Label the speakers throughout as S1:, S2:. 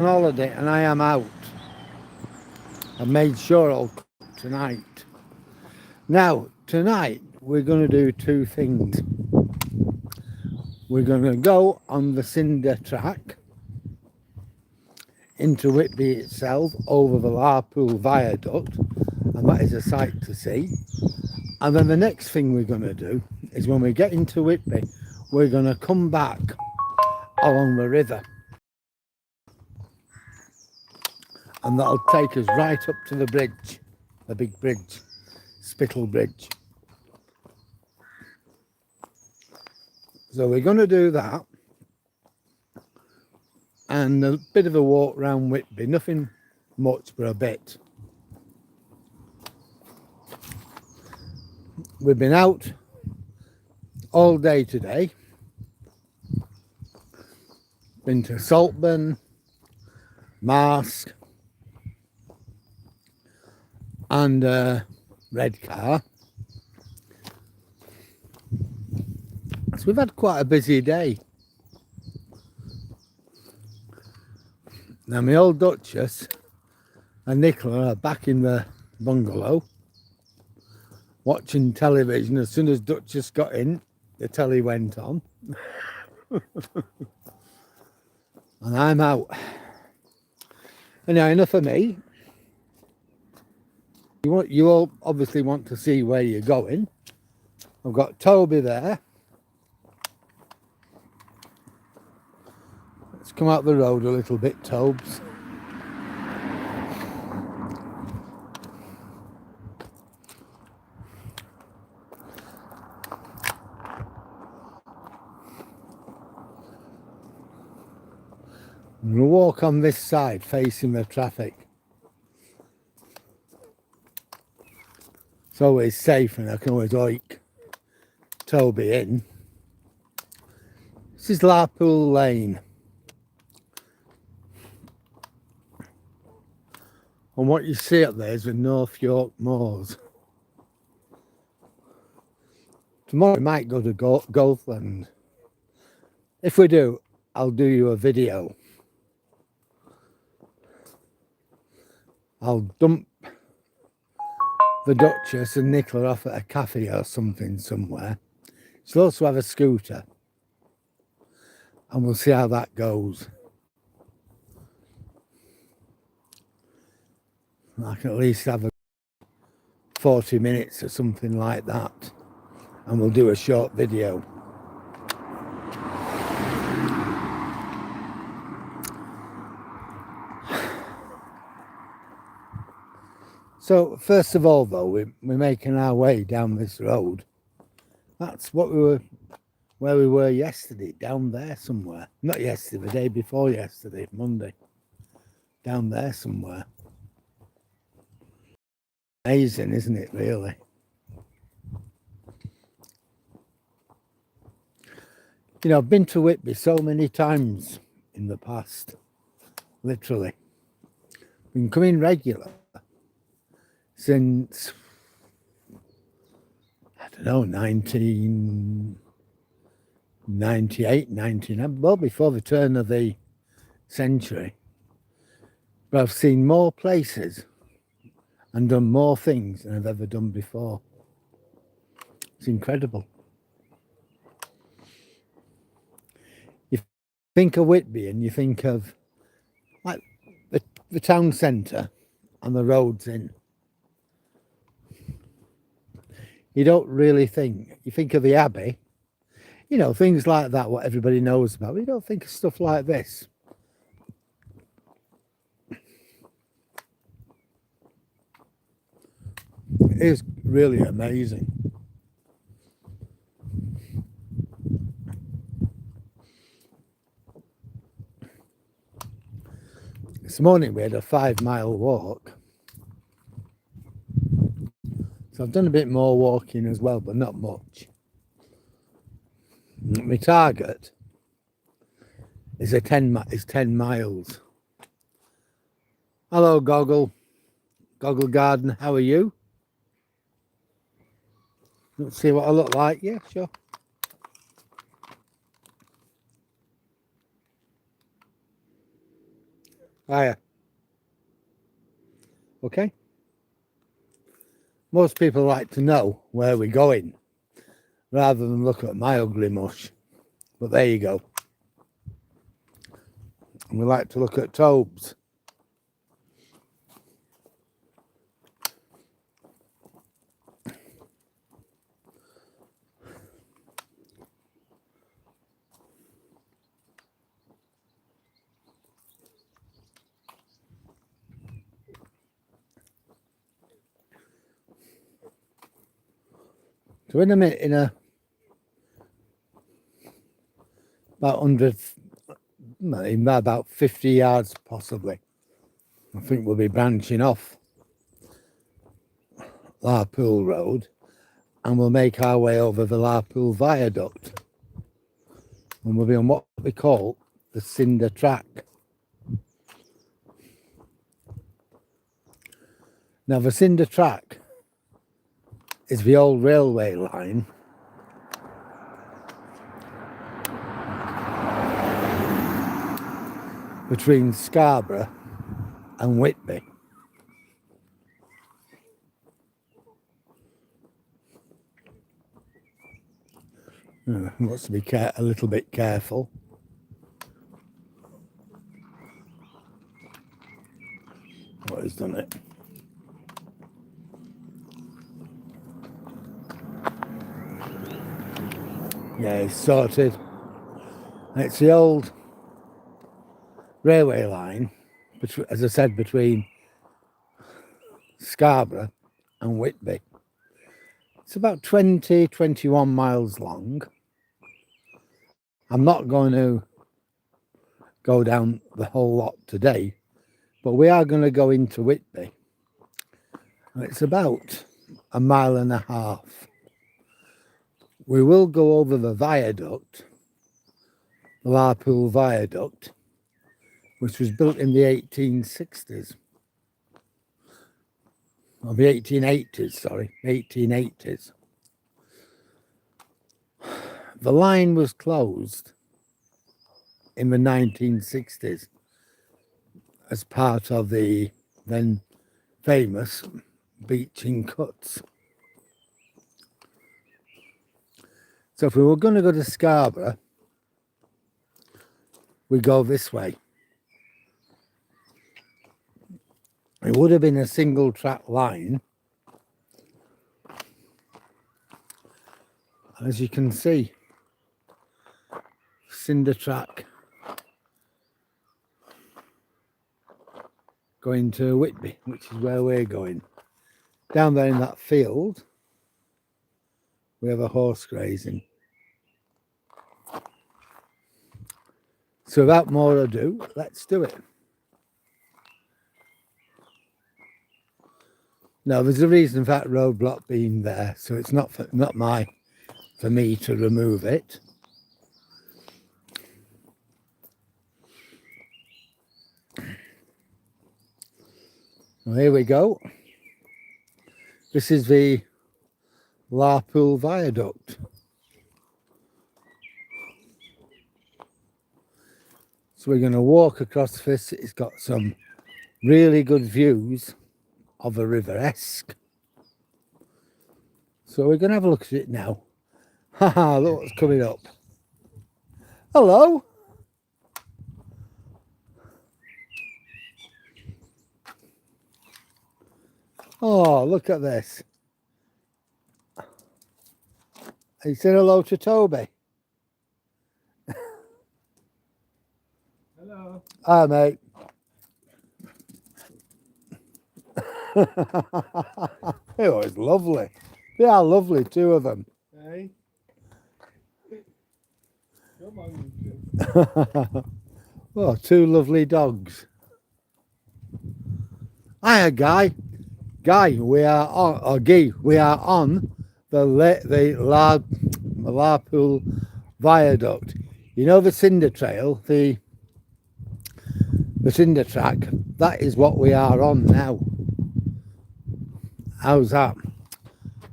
S1: on holiday and I am out. I made sure I'll cook tonight. Now, tonight we're going to do two things. We're going to go on the Cinder track into Whitby itself over the Larpool Viaduct, and that is a sight to see. And then the next thing we're going to do is when we get into Whitby, we're going to come back along the river. And that'll take us right up to the bridge, the big bridge, Spittal Bridge. So we're going to do that. And a bit of a walk round Whitby, nothing much but a bit. We've been out all day today. Been to Saltburn, Marsk and Redcar. So we've had quite a busy day. Now my old Duchess and Nicola are back in the bungalow watching television. As soon as Duchess got in, the telly went on. And I'm out. Anyway, enough of me. You all obviously want to see where you're going. I've got Toby there. Let's come out the road a little bit, Tobes. I'm going to walk on this side facing the traffic. It's always safe and I can always oik Toby in. This is Larpool Lane. And what you see up there is the North York Moors. Tomorrow we might go to Goldland. If we do, I'll do you a video. I'll dump the Duchess and Nicola off at a cafe or something somewhere. She'll also have a scooter. And we'll see how that goes. I can at least have a 40 minutes or something like that. And we'll do a short video. So first of all, though, we're making our way down this road. That's where we were yesterday, down there somewhere. Not yesterday, the day before yesterday, Monday. Down there somewhere. Amazing, isn't it, really? You know, I've been to Whitby so many times in the past. Literally. Been coming regular since, I don't know, 1998, 99, well before the turn of the century. But I've seen more places and done more things than I've ever done before. It's incredible. You think of Whitby and you think of like the town centre and the roads in. You don't really think. You think of the Abbey, you know, things like that, what everybody knows about. But you don't think of stuff like this. It is really amazing. This morning we had a 5-mile walk. So I've done a bit more walking as well, but not much. My target is 10 miles. Hello, Goggle Garden. How are you? Let's see what I look like. Yeah, sure. Hiya. Okay. Most people like to know where we're going rather than look at my ugly mush. But there you go. And we like to look at Tobes. So in a minute, in about 100, in about 50 yards possibly, I think we'll be branching off Larpool Road and we'll make our way over the Larpool Viaduct. And we'll be on what we call the Cinder track. Now the Cinder track is the old railway line between Scarborough and Whitby. Wants to be a little bit careful. What has done it? Yeah, it's sorted. It's the old railway line, as I said, between Scarborough and Whitby. It's about 21 miles long. I'm not going to go down the whole lot today, but we are going to go into Whitby. It's about 1.5 miles. We will go over the viaduct, the Larpool Viaduct, which was built in the 1860s. Or the 1880s, sorry, 1880s. The line was closed in the 1960s as part of the then famous beaching cuts. So if we were going to go to Scarborough, we go this way. It would have been a single track line. As you can see, Cinder track going to Whitby, which is where we're going. Down there in that field, we have a horse grazing. So without more ado, let's do it. Now, there's a reason for that roadblock being there, so it's not for me to remove it. Well, here we go. This is the Larpool Viaduct. So we're going to walk across this. It's got some really good views of a River Esk. So we're going to have a look at it now. Haha, look what's coming up. Hello. Oh, look at this. He said hello to Toby.
S2: Hello.
S1: Hi, mate. Oh, it's lovely. They are lovely, two of them.
S2: Hey. Come on, you two.
S1: Oh, two lovely dogs. Hiya, Guy. Guy, we are on, or Guy, we are on the Larpool Viaduct. You know the Cinder Trail, the Cinder track, that is what we are on now. How's that?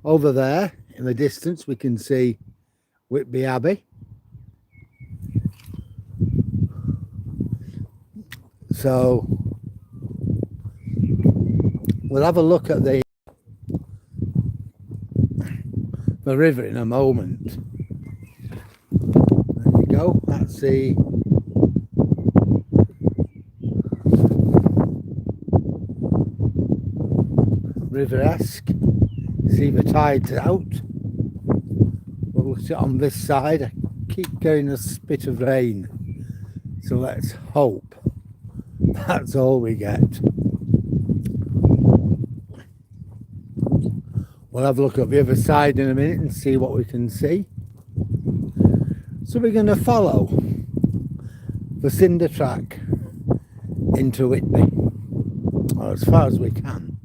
S1: Over there in the distance we can see Whitby Abbey. So we'll have a look at the river in a moment. There you go, that's the River Esk. See the tide's out. We'll look at it on this side. I keep getting a spit of rain, so let's hope that's all we get. We'll have a look at the other side in a minute and see what we can see. So we're going to follow the Cinder track into Whitby, or as far as we can.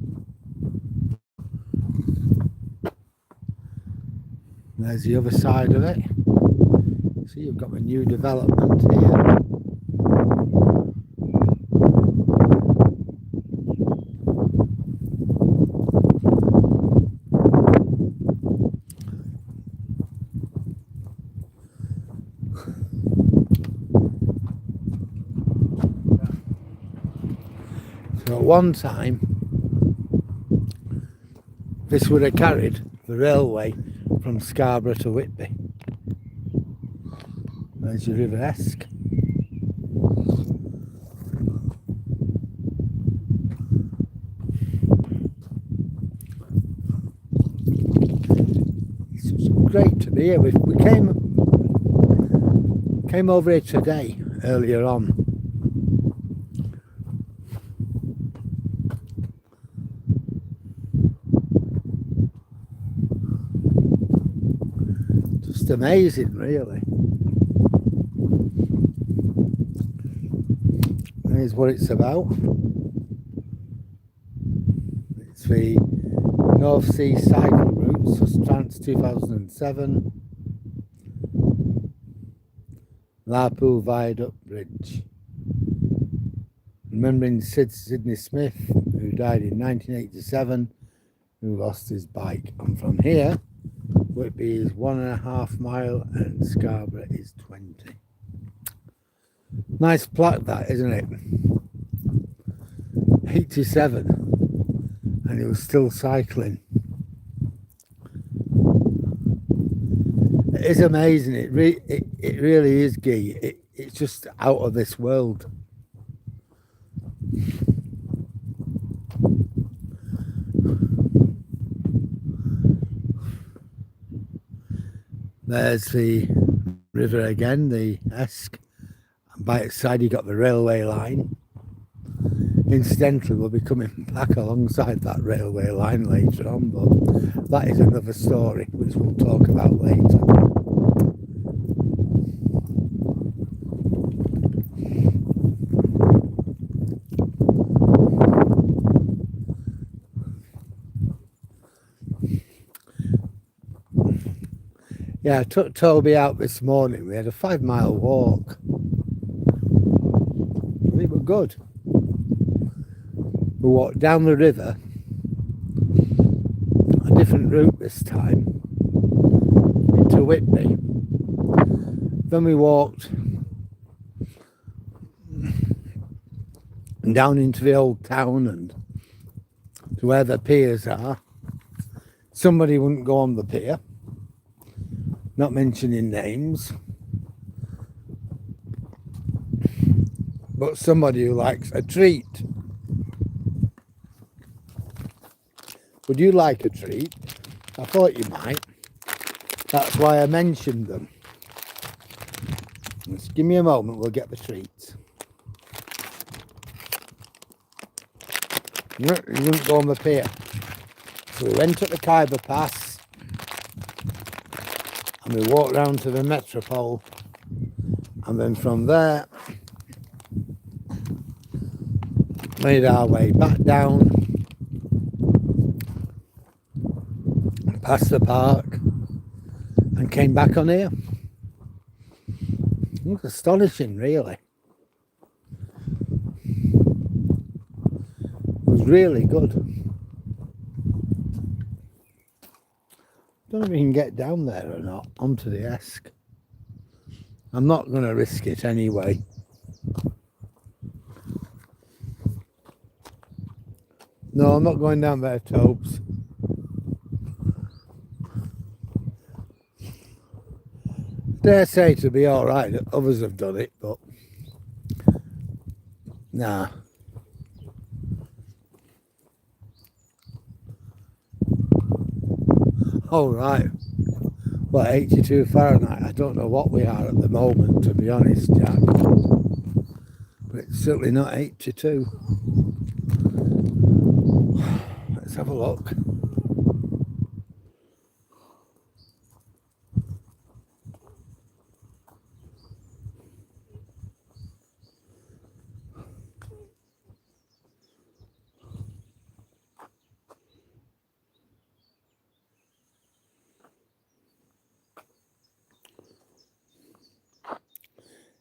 S1: There's the other side of it. See, you've got a new development here. So at one time, this would have carried the railway from Scarborough to Whitby. There's your River Esk. It's great to be here. We came over here today, earlier on. Just amazing, really. Here's what it's about. It's the North Sea Cycle Route, Sustrans 2007. Larpool Viaduct Bridge. Remembering Sydney Smith, who died in 1987, who lost his bike. And from here, Whitby is 1.5 miles and Scarborough is 20. Nice plaque that, isn't it? 87, and he was still cycling. It is amazing. It really is, Guy. It's just out of this world. There's the river again, the Esk. And by its side, you got the railway line. Incidentally, we'll be coming back alongside that railway line later on, but that is another story which we'll talk about later. Yeah, I took Toby out this morning. We had a 5-mile walk. We were good. We walked down the river, a different route this time, into Whitby. Then we walked down into the old town and to where the piers are. Somebody wouldn't go on the pier, not mentioning names, but somebody who likes a treat. Would you like a treat? I thought you might. That's why I mentioned them. Just give me a moment, we'll get the treats. No, you wouldn't go on the pier. So we went up the Khyber Pass and we walked round to the Metropole, and then from there made our way back down past the park and came back on here. It was astonishing, really. It was really good. Don't know if we can get down there or not, onto the Esk. I'm not going to risk it anyway. No, I'm not going down there, Tobes. Dare say to be all right. Others have done it, but nah. All right. Well, 82 Fahrenheit. I don't know what we are at the moment, to be honest, Jack. But it's certainly not 82. Let's have a look.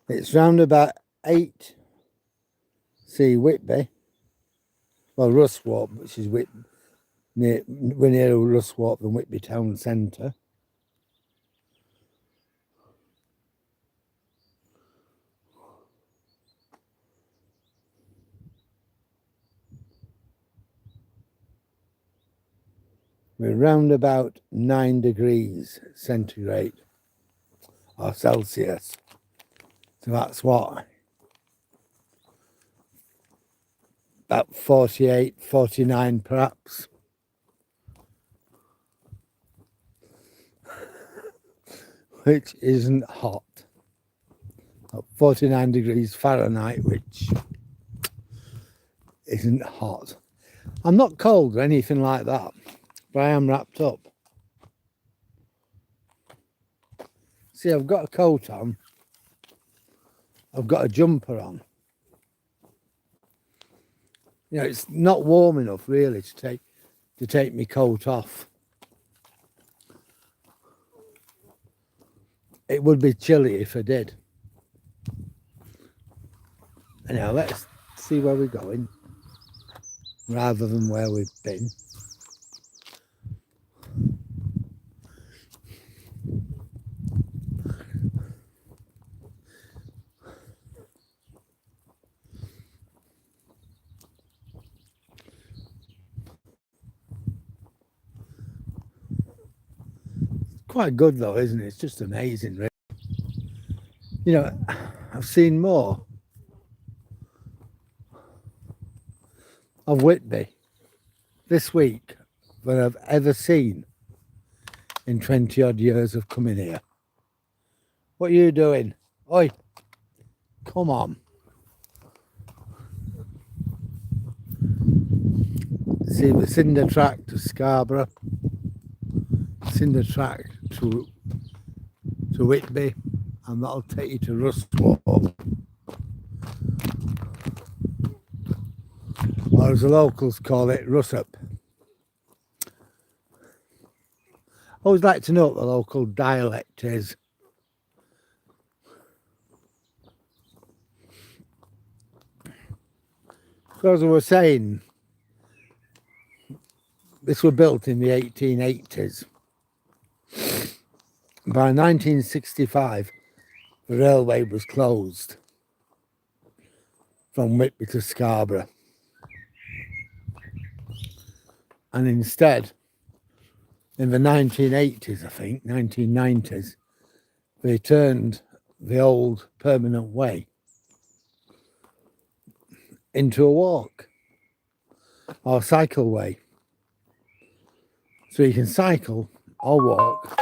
S1: It's round about 8. See Whitby. Well, Ruswarp, which is we're near Ruswarp and Whitby town centre. We're round about 9 degrees centigrade or Celsius. So that's what? About 48, 49 perhaps. Which isn't hot. 49 degrees Fahrenheit, which isn't hot. I'm not cold or anything like that, but I am wrapped up. See, I've got a coat on. I've got a jumper on. You know, it's not warm enough really to take my coat off. It would be chilly if I did. Anyhow, let's see where we're going rather than where we've been. Quite good though, isn't it? It's just amazing, really. You know, I've seen more of Whitby this week than I've ever seen in 20 odd years of coming here. What are you doing? Oi, come on. See the Cinder track to Scarborough, Cinder track to Whitby, and that'll take you to Ruswarp. Or as the locals call it, Russup. I always like to know what the local dialect is. So as I was saying, this was built in the 1880s. By 1965, the railway was closed from Whitby to Scarborough. And instead, in the 1980s, I think, 1990s, they turned the old permanent way into a walk or cycleway. So you can cycle or walk.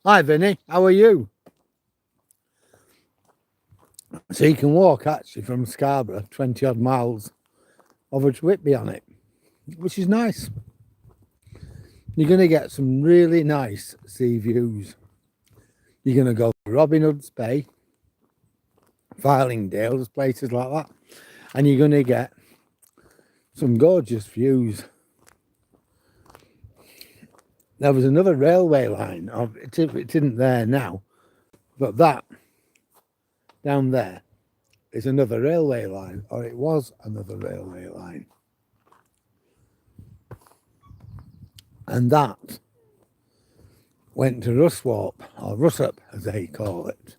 S1: Hi Vinny, how are you? So you can walk actually from Scarborough, 20 odd miles over to Whitby on it, which is nice. You're going to get some really nice sea views. You're going to go to Robin Hood's Bay, Filingdales, places like that, and you're going to get some gorgeous views. There was another railway line, it isn't there now, but that down there is another railway line, or it was another railway line. And that went to Ruswarp, or Russup as they call it.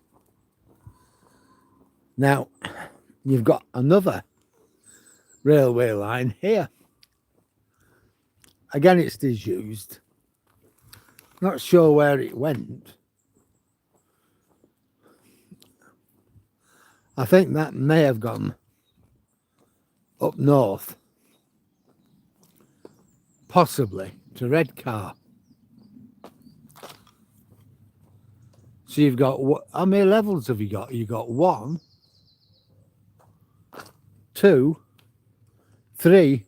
S1: Now, you've got another railway line here. Again, it's disused. Not sure where it went. I think that may have gone up north, possibly to Redcar. So you've got, how many levels have you got? You've got 1, 2, 3,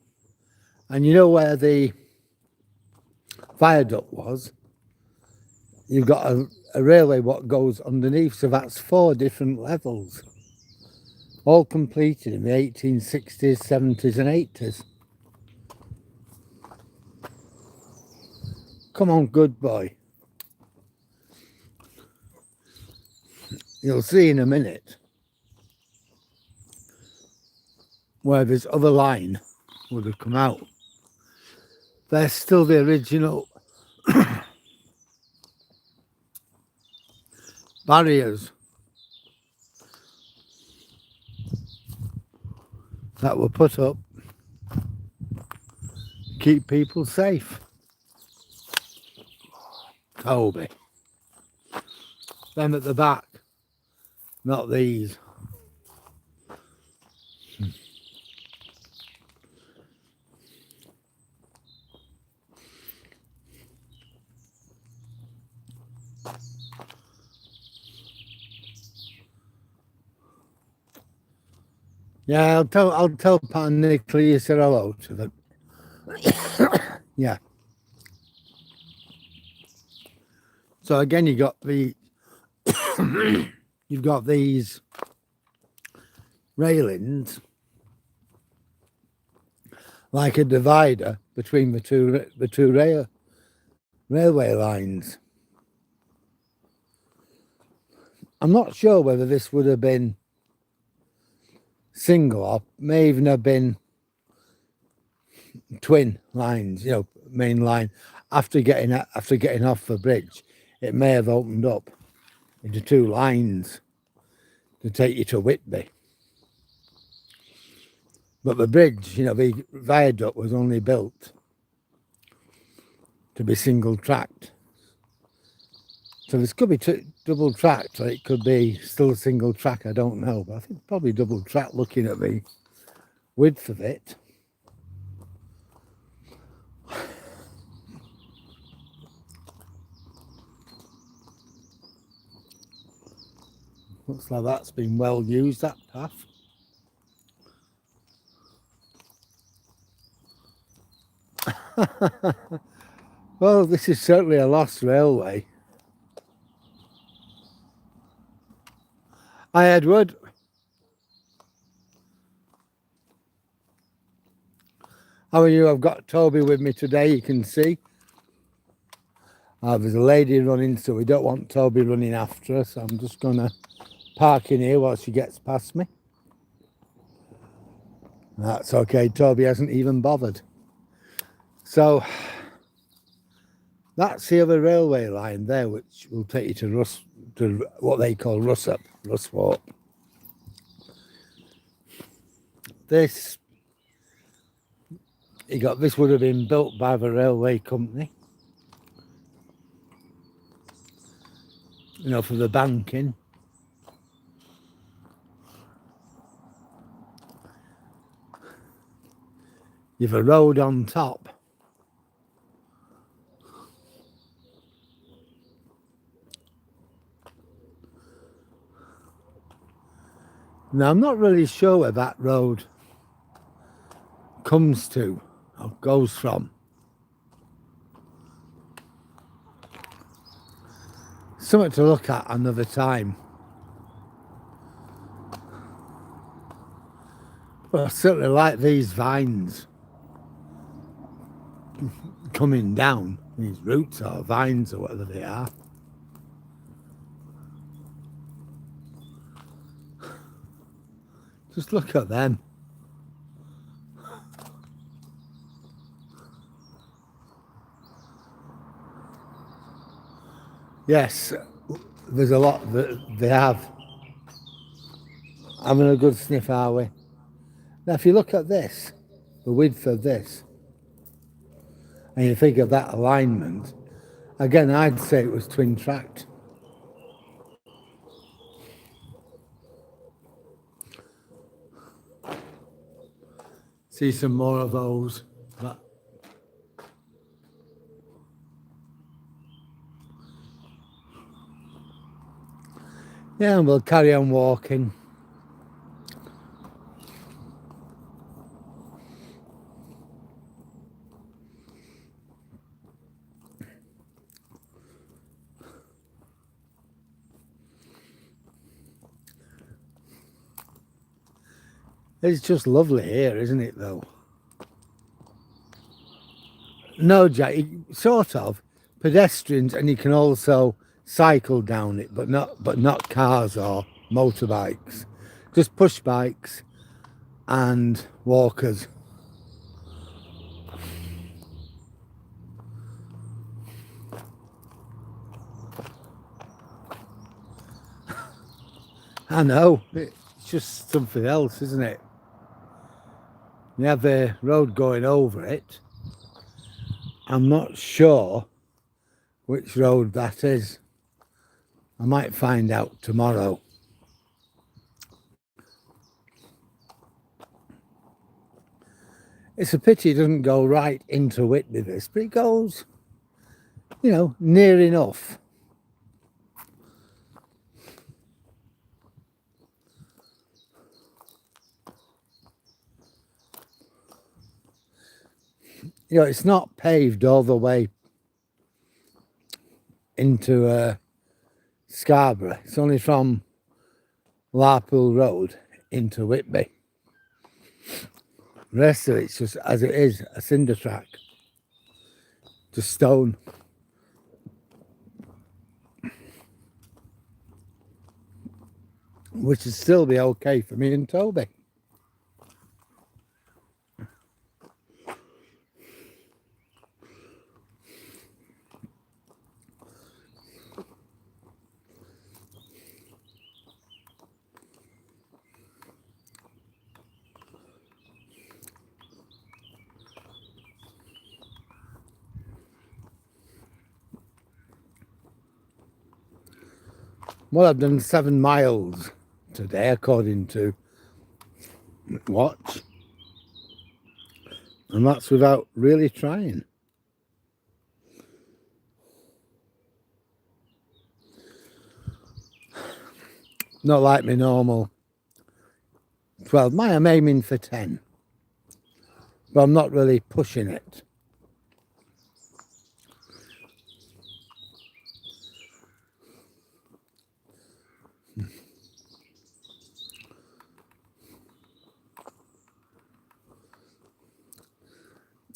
S1: and you know where the viaduct was? You've got a railway what goes underneath, so that's 4 different levels, all completed in the 1860s, 70s and 80s. Come on, good boy. You'll see in a minute where this other line would have come out. There's still the original barriers that were put up to keep people safe. Toby. Them at the back, not these. Yeah, I'll tell Pat Nicola you said hello to them. Yeah. So again, you got the you've got these railings like a divider between the two railway lines. I'm not sure whether this would have been single or may even have been twin lines, you know, main line. After getting off the bridge, it may have opened up into 2 lines to take you to Whitby. But the bridge, you know, the viaduct was only built to be single tracked. So this could be double tracked, or it could be still single track, I don't know. But I think probably double track looking at the width of it. Looks like that's been well used, that path. Well, this is certainly a lost railway. Hi, Edward. How are you? I've got Toby with me today, you can see. There's a lady running, so we don't want Toby running after us. So I'm just going to park in here while she gets past me. That's okay, Toby hasn't even bothered. So that's the other railway line there, which will take you to what they call Rusthorpe. This would have been built by the railway company, you know, for the banking. You've a road on top. Now, I'm not really sure where that road comes to or goes from. Something to look at another time. But I certainly like these vines coming down, these roots or vines or whatever they are. Just look at them. Yes, there's a lot that they have. Having a good sniff, are we? Now, if you look at this, the width of this, and you think of that alignment, again, I'd say it was twin tracked. See some more of those. But yeah, and we'll carry on walking. It's just lovely here, isn't it, though? No, Jack, sort of. Pedestrians, and you can also cycle down it, but not cars or motorbikes. Just push bikes and walkers. I know, it's just something else, isn't it? You have a road going over it. I'm not sure which road that is. I might find out tomorrow. It's a pity it doesn't go right into Whitby, this, but it goes, you know, near enough. You know, it's not paved all the way into Scarborough. It's only from Larpool Road into Whitby. The rest of it's just as it is, a cinder track. Just stone. Which would still be okay for me and Toby. Well, I've done 7 miles today, according to watch. And that's without really trying. Not like my normal 12 mile. I'm aiming for 10. But I'm not really pushing it.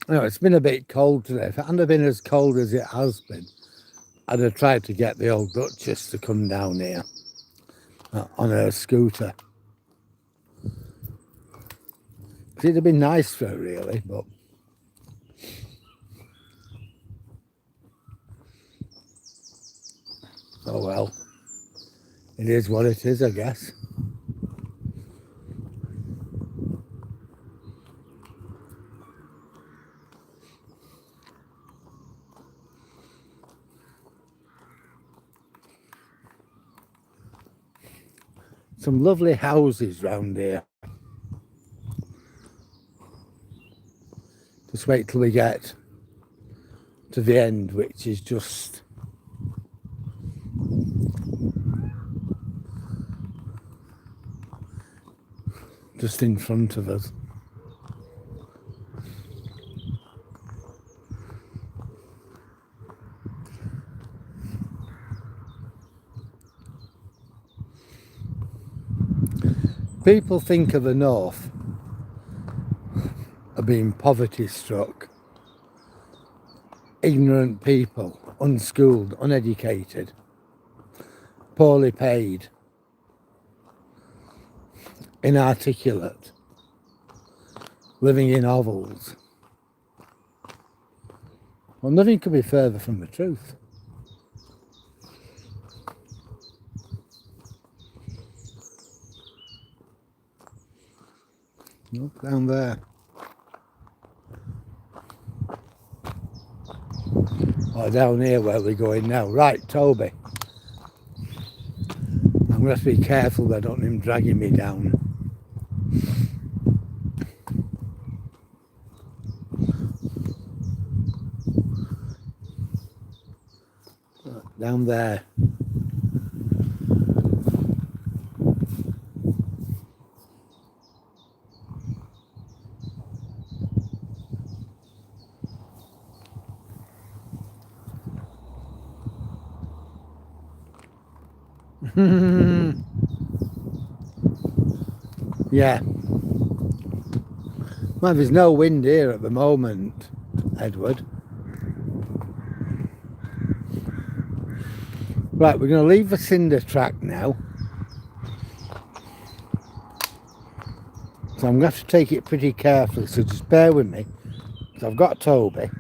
S1: You know, it's been a bit cold today. If it hadn't been as cold as it has been, I'd have tried to get the old Duchess to come down here on her scooter. It'd have been nice for her, really, but oh well. It is what it is, I guess. Some lovely houses round here. Just wait till we get to the end, which is just in front of us. People think of the north of being poverty struck, ignorant people, unschooled, uneducated, poorly paid, inarticulate, living in hovels. Well, nothing could be further from the truth. Look down there. Or down here where we're going now. Right, Toby. I'm going to have to be careful that I don't want him dragging me down. Down there. Yeah. Well, there's no wind here at the moment, Edward. Right, we're going to leave the Cinder track now. So I'm going to have to take it pretty carefully, so just bear with me. Because I've got Toby.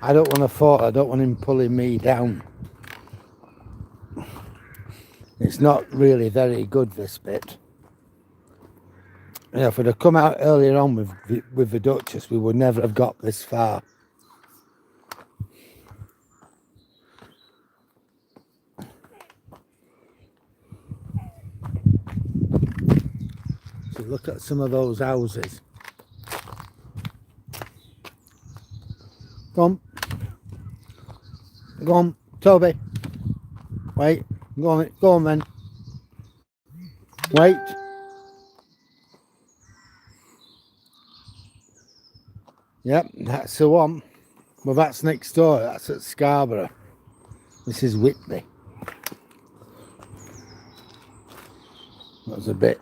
S1: I don't want to fall, I don't want him pulling me down. It's not really very good, this bit. You know, if we'd have come out earlier on with the Duchess, we would never have got this far. So look at some of those houses. Go on. Go on, Toby. Wait. Go on then. Wait. Yep, that's the one. Well, that's next door. That's at Scarborough. This is Whitby. That was a bit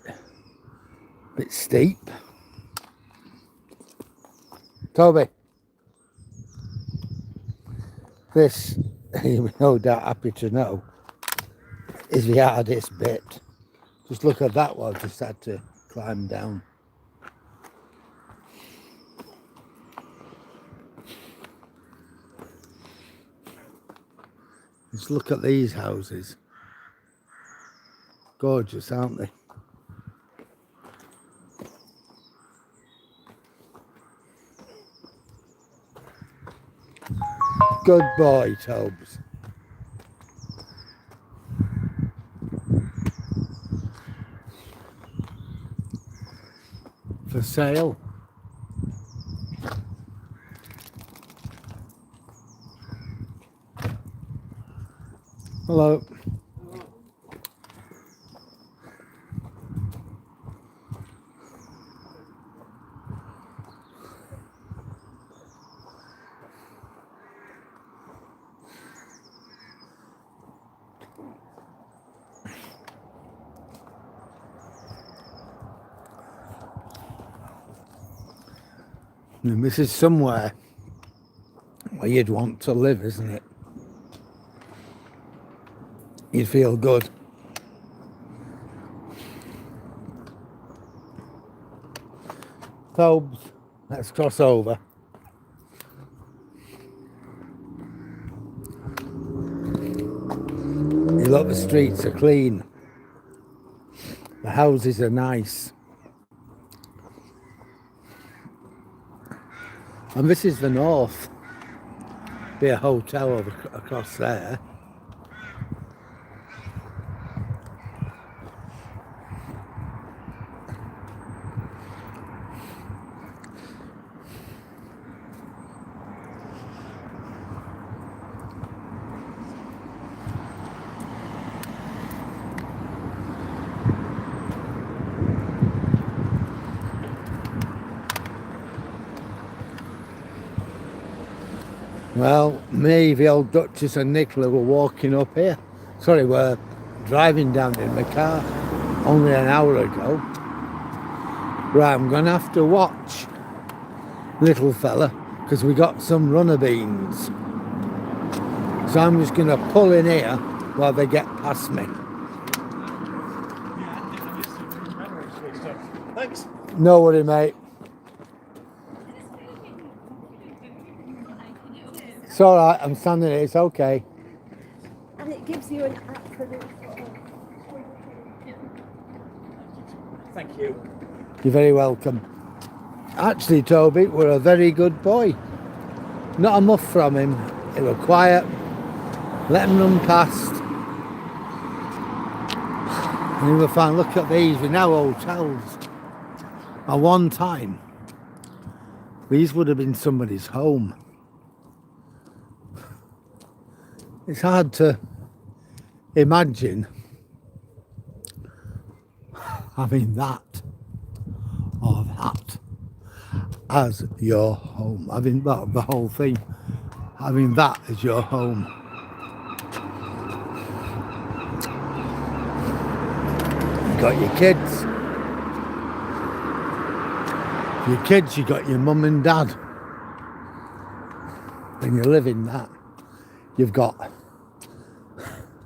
S1: steep. Toby. This, you're no doubt happy to know, is the hardest bit. Just look at that one. Just had to climb down. Just look at these houses. Gorgeous, aren't they? Good boy, Tobes. For sale. Hello. And this is somewhere where you'd want to live, isn't it? You'd feel good. Tobes, let's cross over. You look, the streets are clean. The houses are nice. And this is the north. Be a hotel over across there. Well, me, the old Duchess and Nicola were walking up here. Sorry, we're driving down in the car only an hour ago. Right, I'm going to have to watch little fella because we got some runner beans. So I'm just going to pull in here while they get past me.
S2: Thanks.
S1: No worry, mate. It's all right, I'm standing here, it's okay.
S3: And it gives you an absolute...
S2: Thank you.
S1: You're very welcome. Actually, Toby were a very good boy. Not a muff from him. He were quiet. Let him run past. And he were fine. Look at these. We're now hotels. At one time, these would have been somebody's home. It's hard to imagine having that or that as your home. Having that, the whole thing. Having that as your home. You got your kids. Your kids, you got your mum and dad. When you live in that, you've got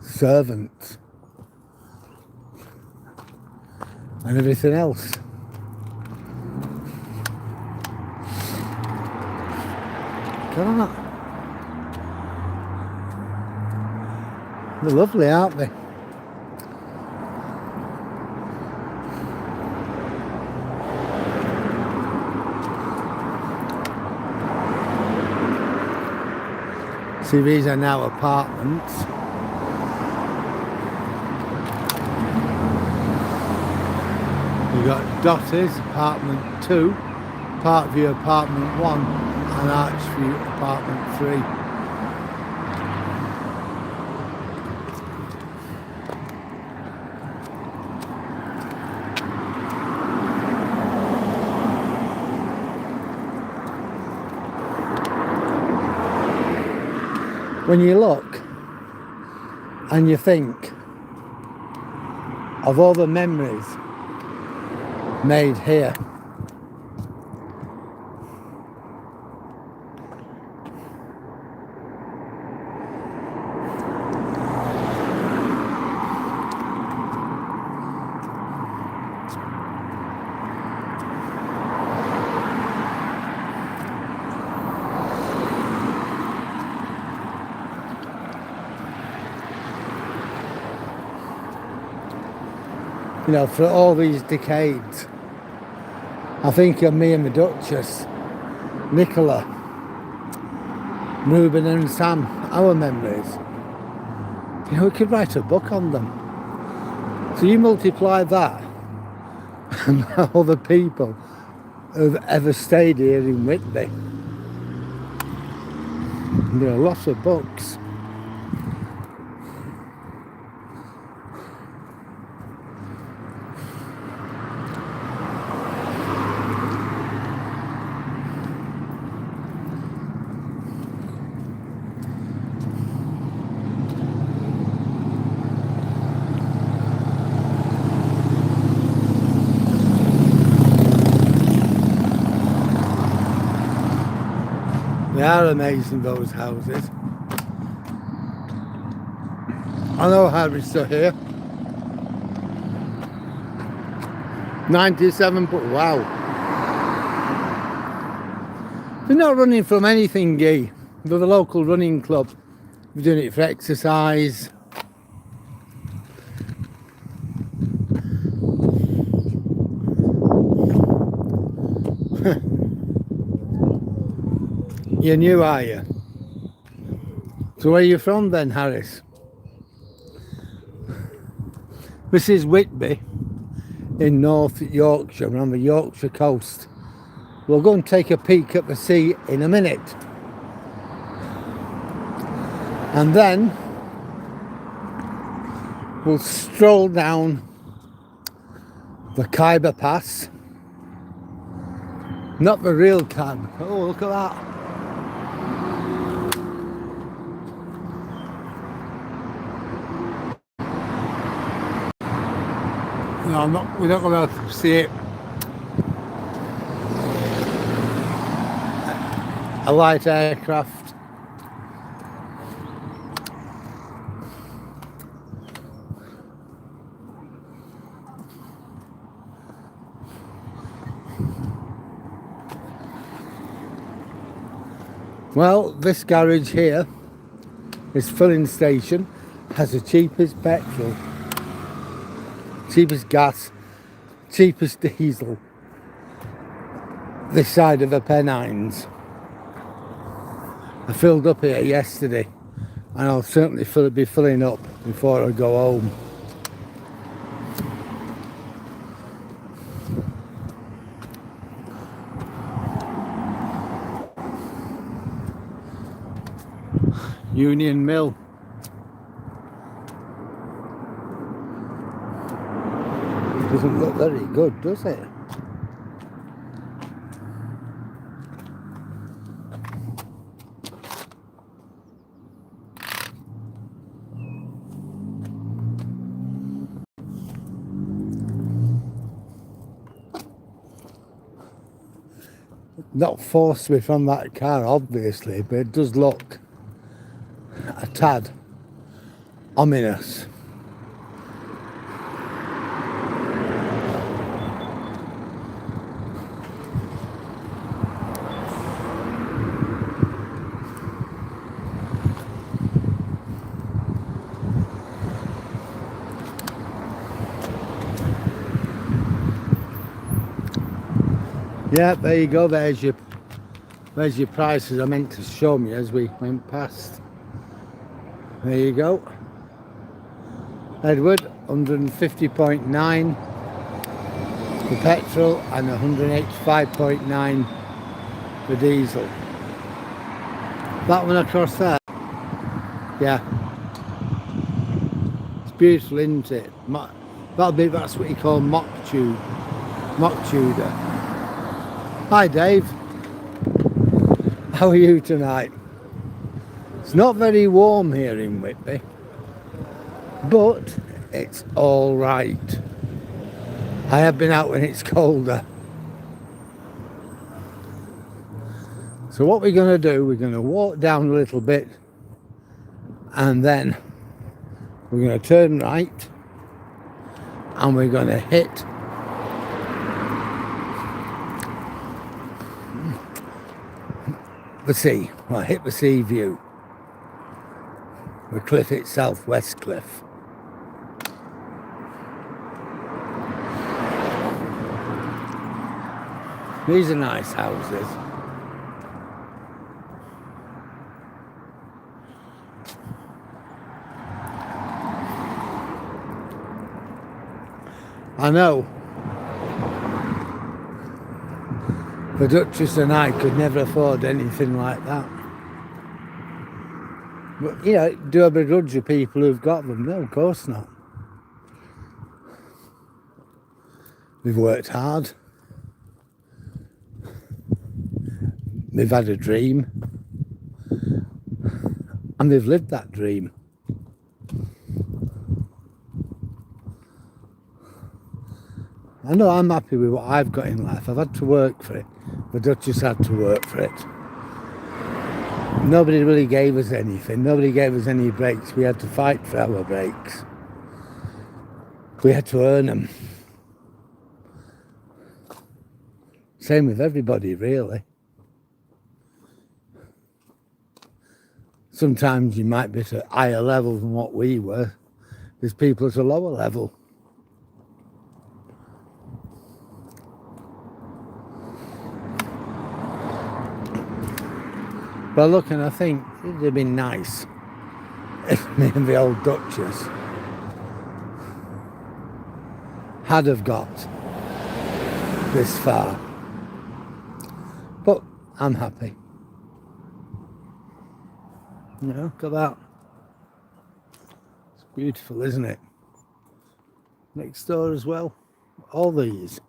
S1: servants and everything else. Look at that. They're lovely, aren't they? See, these are now apartments. You've got Dottie's, apartment 2, Parkview, apartment 1, and Archview, apartment 3. When you look and you think of all the memories made here, you know, for all these decades, I think of me and the Duchess, Nicola, Reuben and Sam, our memories. You know, we could write a book on them. So you multiply that and all the people who've ever stayed here in Whitby. There are lots of books. They are amazing, those houses. I know Harry's still here. 97, but wow. They're not running from anything, Guy. They're the local running club. We're doing it for exercise. You're new, are you? So where are you from then, Harris? This is Whitby in North Yorkshire, on the Yorkshire coast. We'll go and take a peek at the sea in a minute. And then we'll stroll down the Khyber Pass. Not the real Khyber. Oh, look at that. No, we're not going to be able to see it. A light aircraft. Well, this garage here, this filling station, has the cheapest petrol, cheapest gas, cheapest diesel this side of the Pennines. I filled up here yesterday, and I'll certainly be filling up before I go home. Union Mill. Doesn't look very good, does it? Not forced me from that car, obviously, but it does look a tad ominous. Yeah, there you go. There's your prices I meant to show me as we went past. There you go. Edward, 150.9 for petrol and 185.9 for diesel. That one across there. Yeah. It's beautiful, isn't it? That's what you call mock Tudor. Hi Dave, how are you tonight? It's not very warm here in Whitby, but it's all right. I have been out when it's colder. So what we're going to do, we're going to walk down a little bit and then we're going to turn right and we're going to hit the sea. Well, hit the sea view. The cliff itself, Westcliff. These are nice houses. I know the Duchess and I could never afford anything like that. But, you know, do I begrudge the people who've got them? No, of course not. We've worked hard. They've had a dream. And they've lived that dream. I know I'm happy with what I've got in life. I've had to work for it. The Duchess had to work for it. Nobody really gave us anything. Nobody gave us any breaks. We had to fight for our breaks. We had to earn them. Same with everybody, really. Sometimes you might be at a higher level than what we were. There's people at a lower level. But look, and I think it'd have been nice if me and the old Duchess had have got this far. But I'm happy. You know, look at that. It's beautiful, isn't it? Next door as well. All these.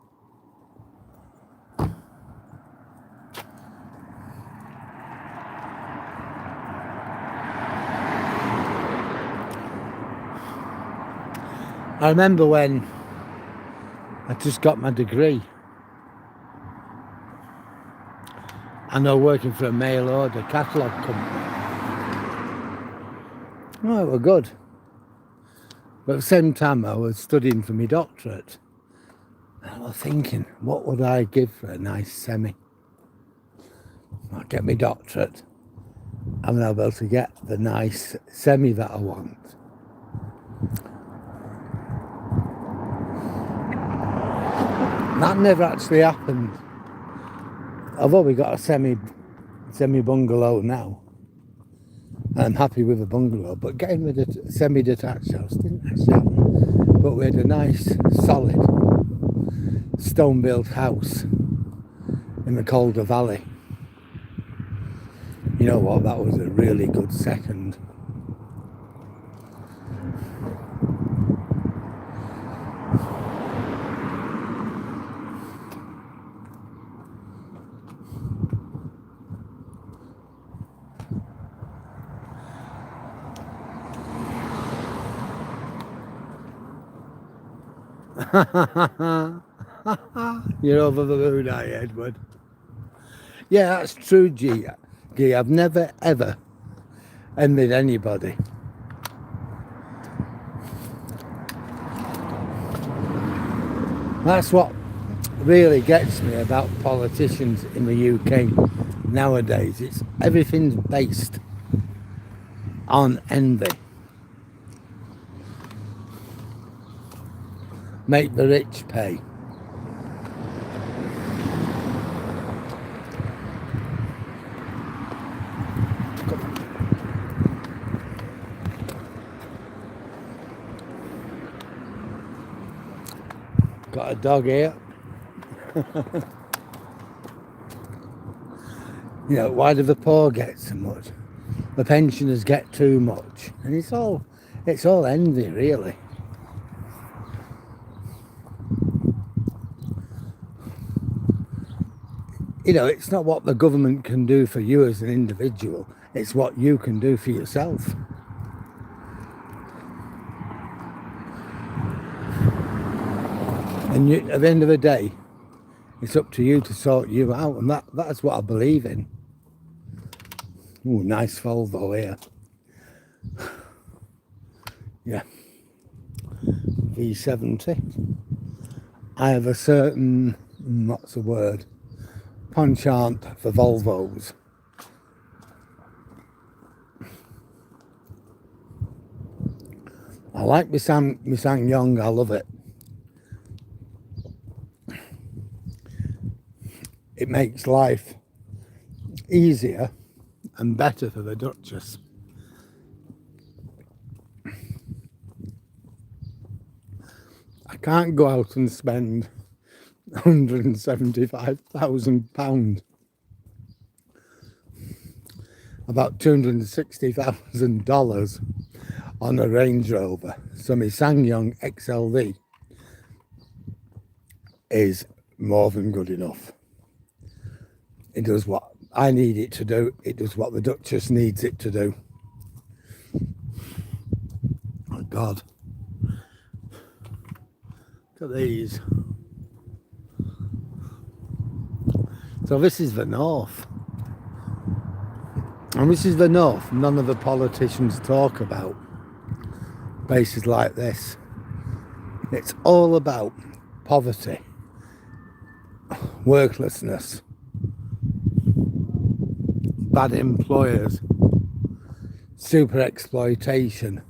S1: I remember when I just got my degree. I know, working for a mail order catalogue company. Oh, it was good. But at the same time, I was studying for my doctorate. And I was thinking, what would I give for a nice semi? I'll get my doctorate. And then I'll be able to get the nice semi that I want. That never actually happened. although we got a semi bungalow now, I'm happy with a bungalow, but getting with a semi-detached house didn't actually happen. But we had a nice, solid, stone-built house in the Calder Valley. You know what? That was a really good second. You're over the moon, are you, Edward? Yeah, that's true, G. I've never ever envied anybody. That's what really gets me about politicians in the UK nowadays. It's everything's based on envy. Make the rich pay. Got a dog here. You know, why do the poor get so much? The pensioners get too much. And it's all envy, really. You know, it's not what the government can do for you as an individual, it's what you can do for yourself. And at the end of the day, it's up to you to sort you out, and that's what I believe in. Ooh, nice Volvo here. Yeah. V70. I have a certain, what's the word? Penchant for Volvos. I like my SsangYong, I love it. It makes life easier and better for the Duchess. I can't go out and spend £175,000, about $260,000 on a Range Rover. So my SsangYong XLV is more than good enough. It does what I need it to do. It does what the Duchess needs it to do. Oh God. Look at these. So this is the north. And this is the north none of the politicians talk about. Places like this. It's all about poverty, worklessness, bad employers, super exploitation,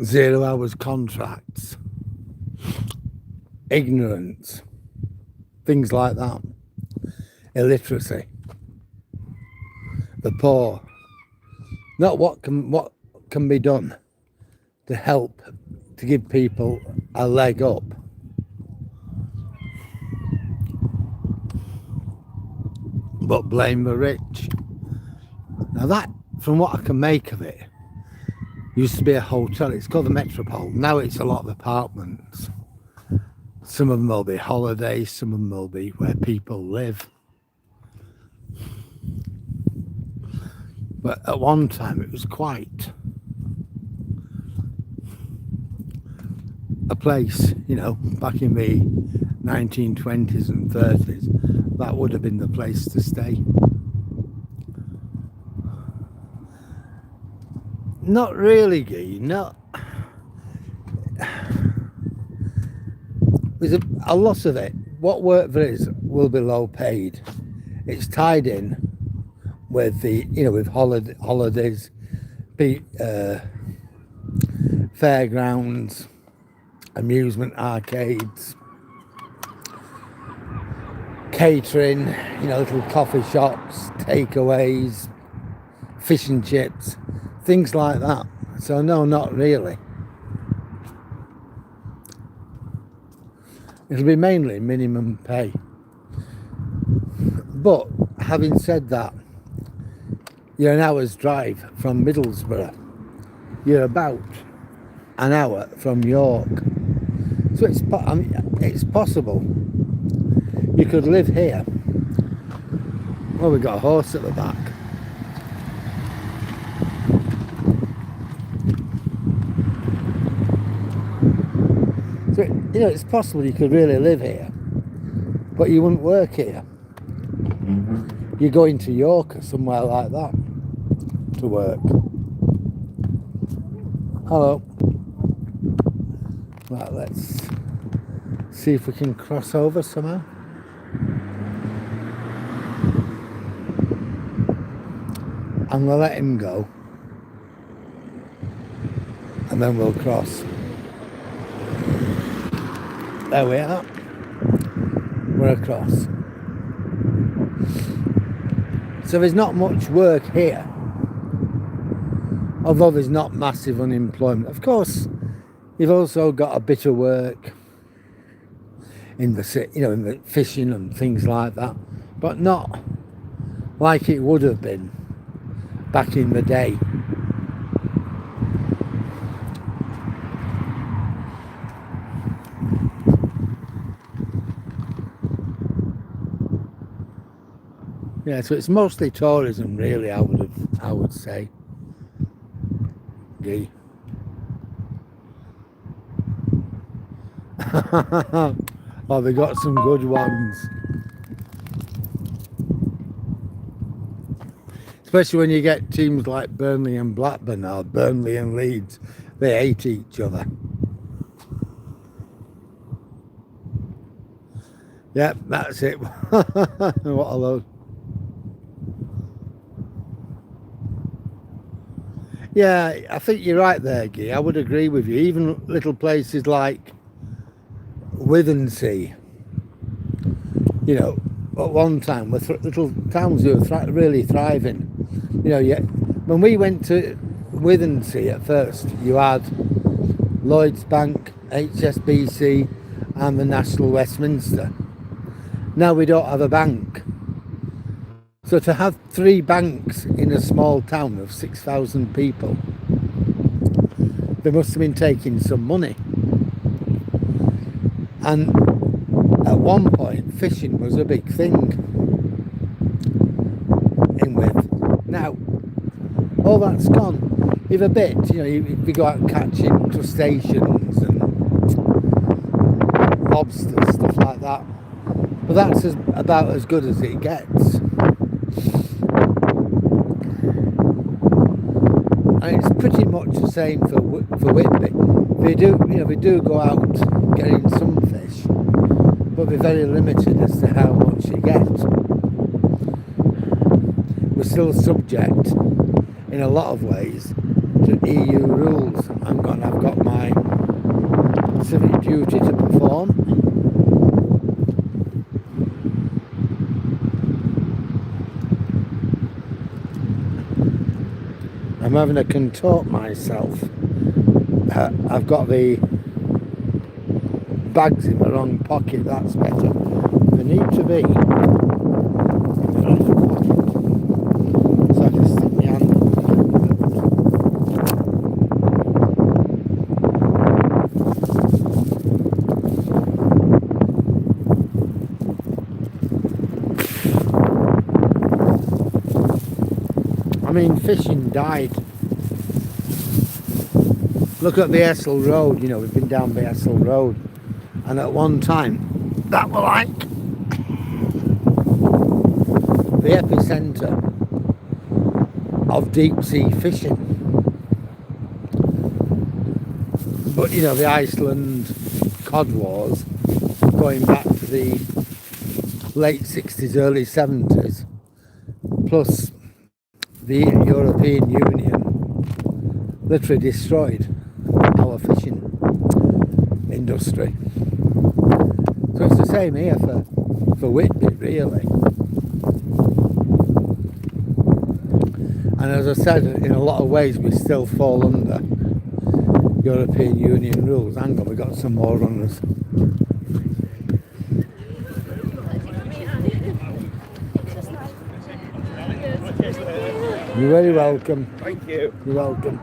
S1: 0 hours contracts, ignorance, things like that, illiteracy, the poor. Not what can be done to help to give people a leg up. But blame the rich. Now that, from what I can make of it, used to be a hotel. It's called the Metropole. Now it's a lot of apartments. Some of them will be holidays, some of them will be where people live. But at one time it was quite a place, you know, back in the 1920s and 30s, that would have been the place to stay. Not really, Guy, not. There's a lot of it. What work there is will be low paid. It's tied in with the, you know, with holidays, fairgrounds, amusement arcades, catering, you know, little coffee shops, takeaways, fish and chips, things like that. So no, not really. It'll be mainly minimum pay. But having said that, you're an hour's drive from Middlesbrough. You're about an hour from York. So it's possible. You could live here. Well, we've got a horse at the back. So, you know, it's possible you could really live here, but you wouldn't work here. You go into York or somewhere like that to work. Hello. Right, let's see if we can cross over somehow. I'm gonna let him go, and then we'll cross. There we are. We're across. So there's not much work here, although there's not massive unemployment. Of course, you've also got a bit of work in the, you know, in the fishing and things like that, but not like it would have been back in the day. Yeah, so it's mostly tourism, really. I would say. Gee. Oh, they got some good ones. Especially when you get teams like Burnley and Blackburn or Burnley and Leeds. They hate each other. Yep, that's it. What a load. Yeah, I think you're right there, Guy. I would agree with you. Even little places like Withensea, you know, at one time were little towns who were really thriving. You know, yeah, when we went to Withensea at first, you had Lloyds Bank, HSBC, and the National Westminster. Now we don't have a bank. So to have 3 banks in a small town of 6,000 people, they must have been taking some money. And at one point, fishing was a big thing in With. Now, all that's gone. You've a bit, you know, you go out catching crustaceans and lobsters, stuff like that. But that's about as good as it gets. And it's pretty much the same for Whitby. We do go out getting some fish, but we're very limited as to how much you get. We're still subject, in a lot of ways, to EU rules. I've got my civic duty to perform. I'm having to contort myself. I've got the bags in the wrong pocket, that's better. They need to be in the right pocket. So I can stick my hand. I mean, fishing died. Look at the Essel Road, you know, we've been down the Essel Road, and at one time that were like the epicentre of deep sea fishing. But you know, the Iceland cod wars going back to the late 60s, early 70s, plus the European Union literally destroyed our fishing industry. So it's the same here for for Whitby, really. And as I said, in a lot of ways, we still fall under European Union rules. Hang on, we got some more runners. You're very welcome.
S2: Thank you.
S1: You're welcome.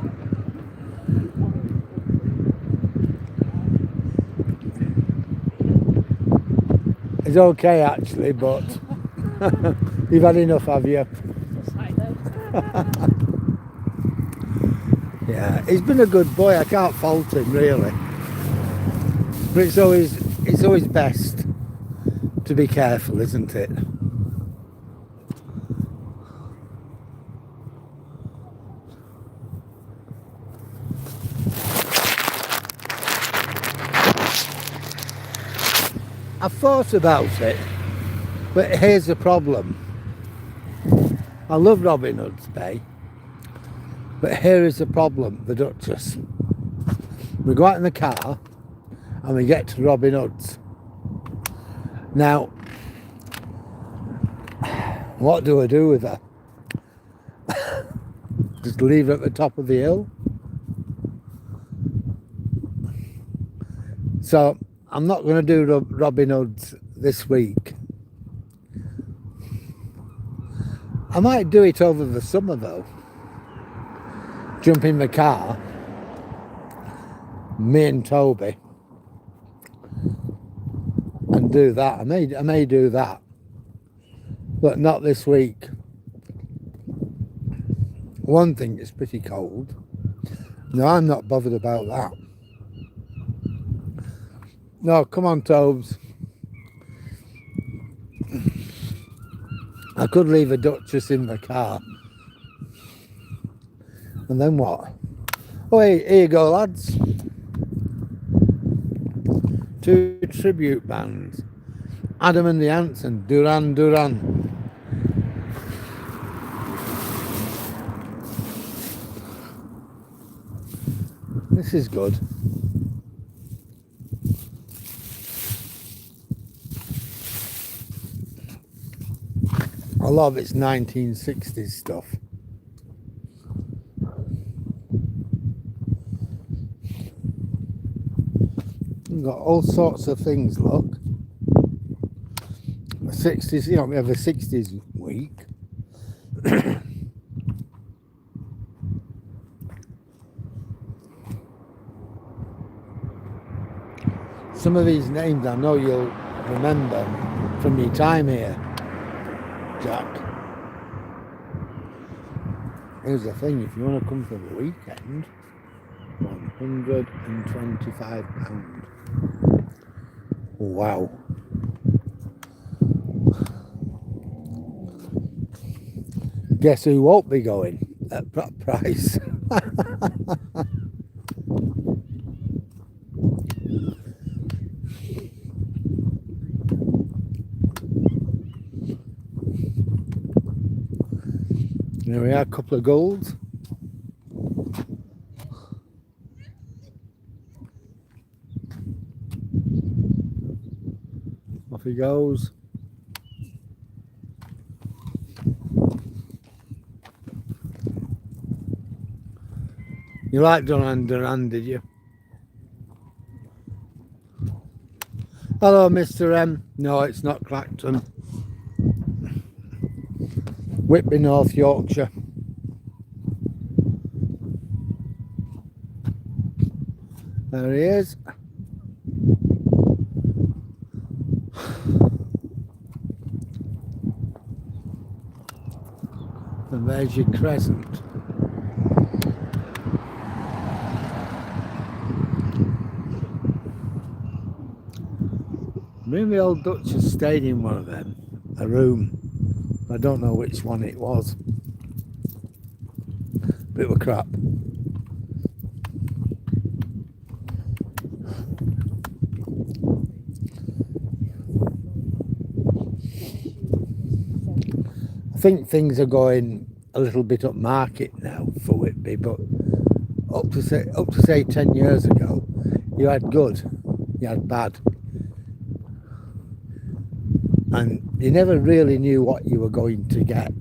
S1: It's okay actually, but you've had enough, have you? Yeah, he's been a good boy. I can't fault him really. But it's always best to be careful, isn't it? I've thought about it, but here's the problem. I love Robin Hood's Bay, but here is the problem, the Duchess. We go out in the car and we get to Robin Hood's. Now, what do I do with her? Just leave her at the top of the hill? So, I'm not going to do Robin Hood's this week. I might do it over the summer though. Jump in the car, me and Toby, and do that. I may do that, but not this week. One thing, it's pretty cold. No, I'm not bothered about that. No, come on, Tobes. I could leave a Duchess in the car. And then what? Oh, here you go, lads. 2 tribute bands. Adam and the Ants and Duran Duran. This is good. A lot of it's 1960s stuff. We've got all sorts of things, look. The 60s, you know, we have a 60s week. Some of these names I know you'll remember from your time here, Jack. Here's the thing, if you want to come for the weekend, £125. Wow. Guess who won't be going at that price? There we are, a couple of golds. Off he goes. You like Duran Duran, did you? Hello, Mr. M. No, it's not Clacton. Whitby, North Yorkshire. There he is. And there's your crescent. Me and the old Duchess stayed in one of them, a room. I don't know which one it was. Bit of crap. I think things are going a little bit up market now for Whitby, but up to say 10 years ago, you had good, you had bad. and you never really knew what you were going to get.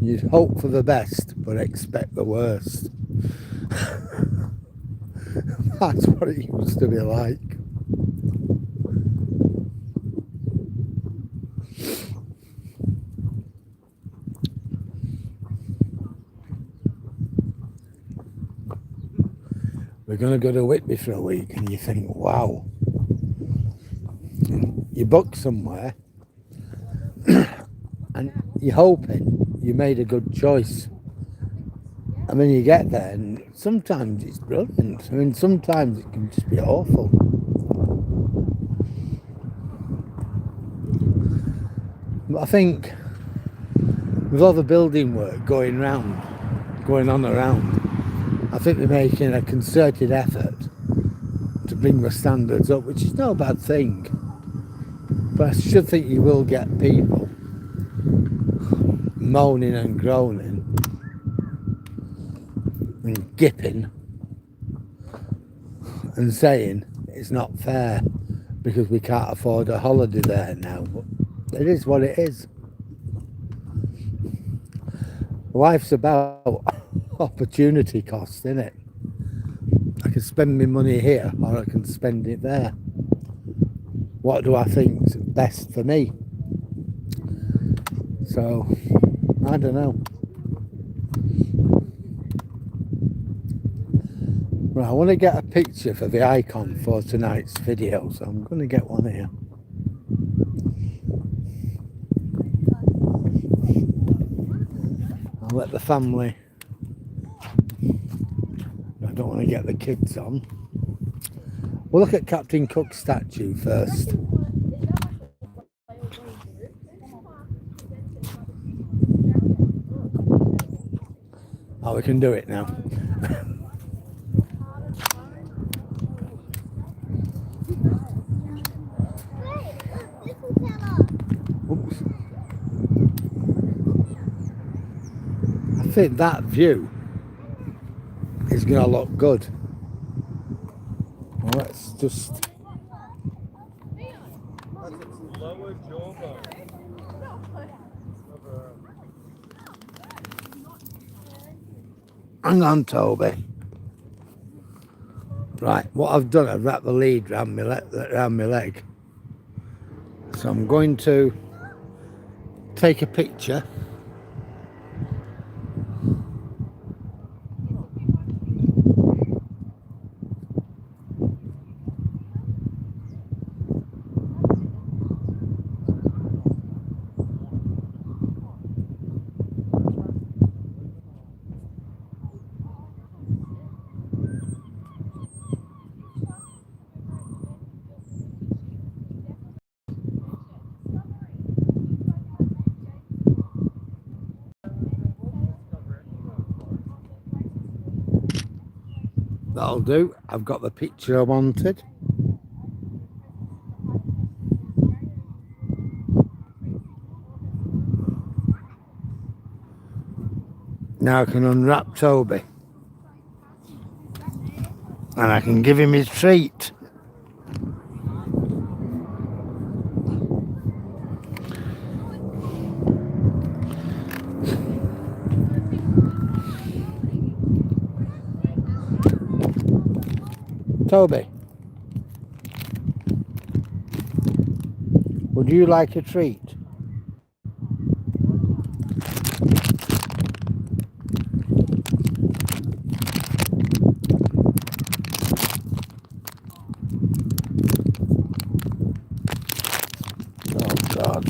S1: You'd hope for the best, but expect the worst. That's what it used to be like. We're going to go to Whitby for a week, and you think, wow. You book somewhere, and you're hoping you made a good choice. And then you get there, and sometimes it's brilliant. I mean, sometimes it can just be awful. But I think with all the building work going on around, I think they're making a concerted effort to bring the standards up, which is no bad thing. But I should think you will get people moaning and groaning and gipping and saying it's not fair because we can't afford a holiday there now. But it is what it is. Life's about opportunity cost, isn't it? I can spend my money here or I can spend it there. What do I think's best for me? So, I don't know. Right, I want to get a picture for the icon for tonight's video, so I'm going to get one here. I'll let the family. I don't want to get the kids on. We'll look at Captain Cook's statue first. Oh, we can do it now. Oops. I think that view is going to look good. Well, let's just...
S2: Lower jawbone.
S1: Hang on, Toby. Right, what I've done, I've wrapped the lead around my leg. So I'm going to take a picture. That'll do. I've got the picture I wanted. Now I can unwrap Toby. And I can give him his treat. Toby, would you like a treat? Oh God,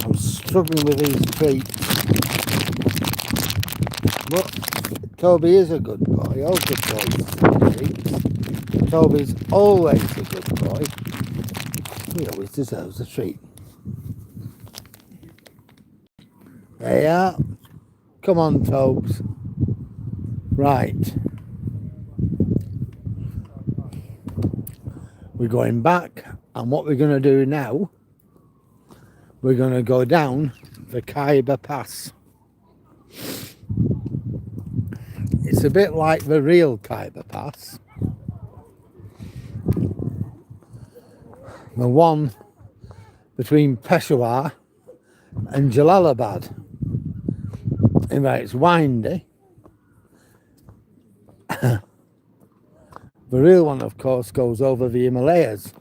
S1: I'm struggling with these treats. But Toby is a good boy. All good boys. Treats. Toby's always a good boy. He always deserves a treat. There you are. Come on, Tobes. Right. We're going back, and what we're going to do now, we're going to go down the Khyber Pass. It's a bit like the real Khyber Pass, the one between Peshawar and Jalalabad. In fact, it's windy. The real one, of course, goes over the Himalayas.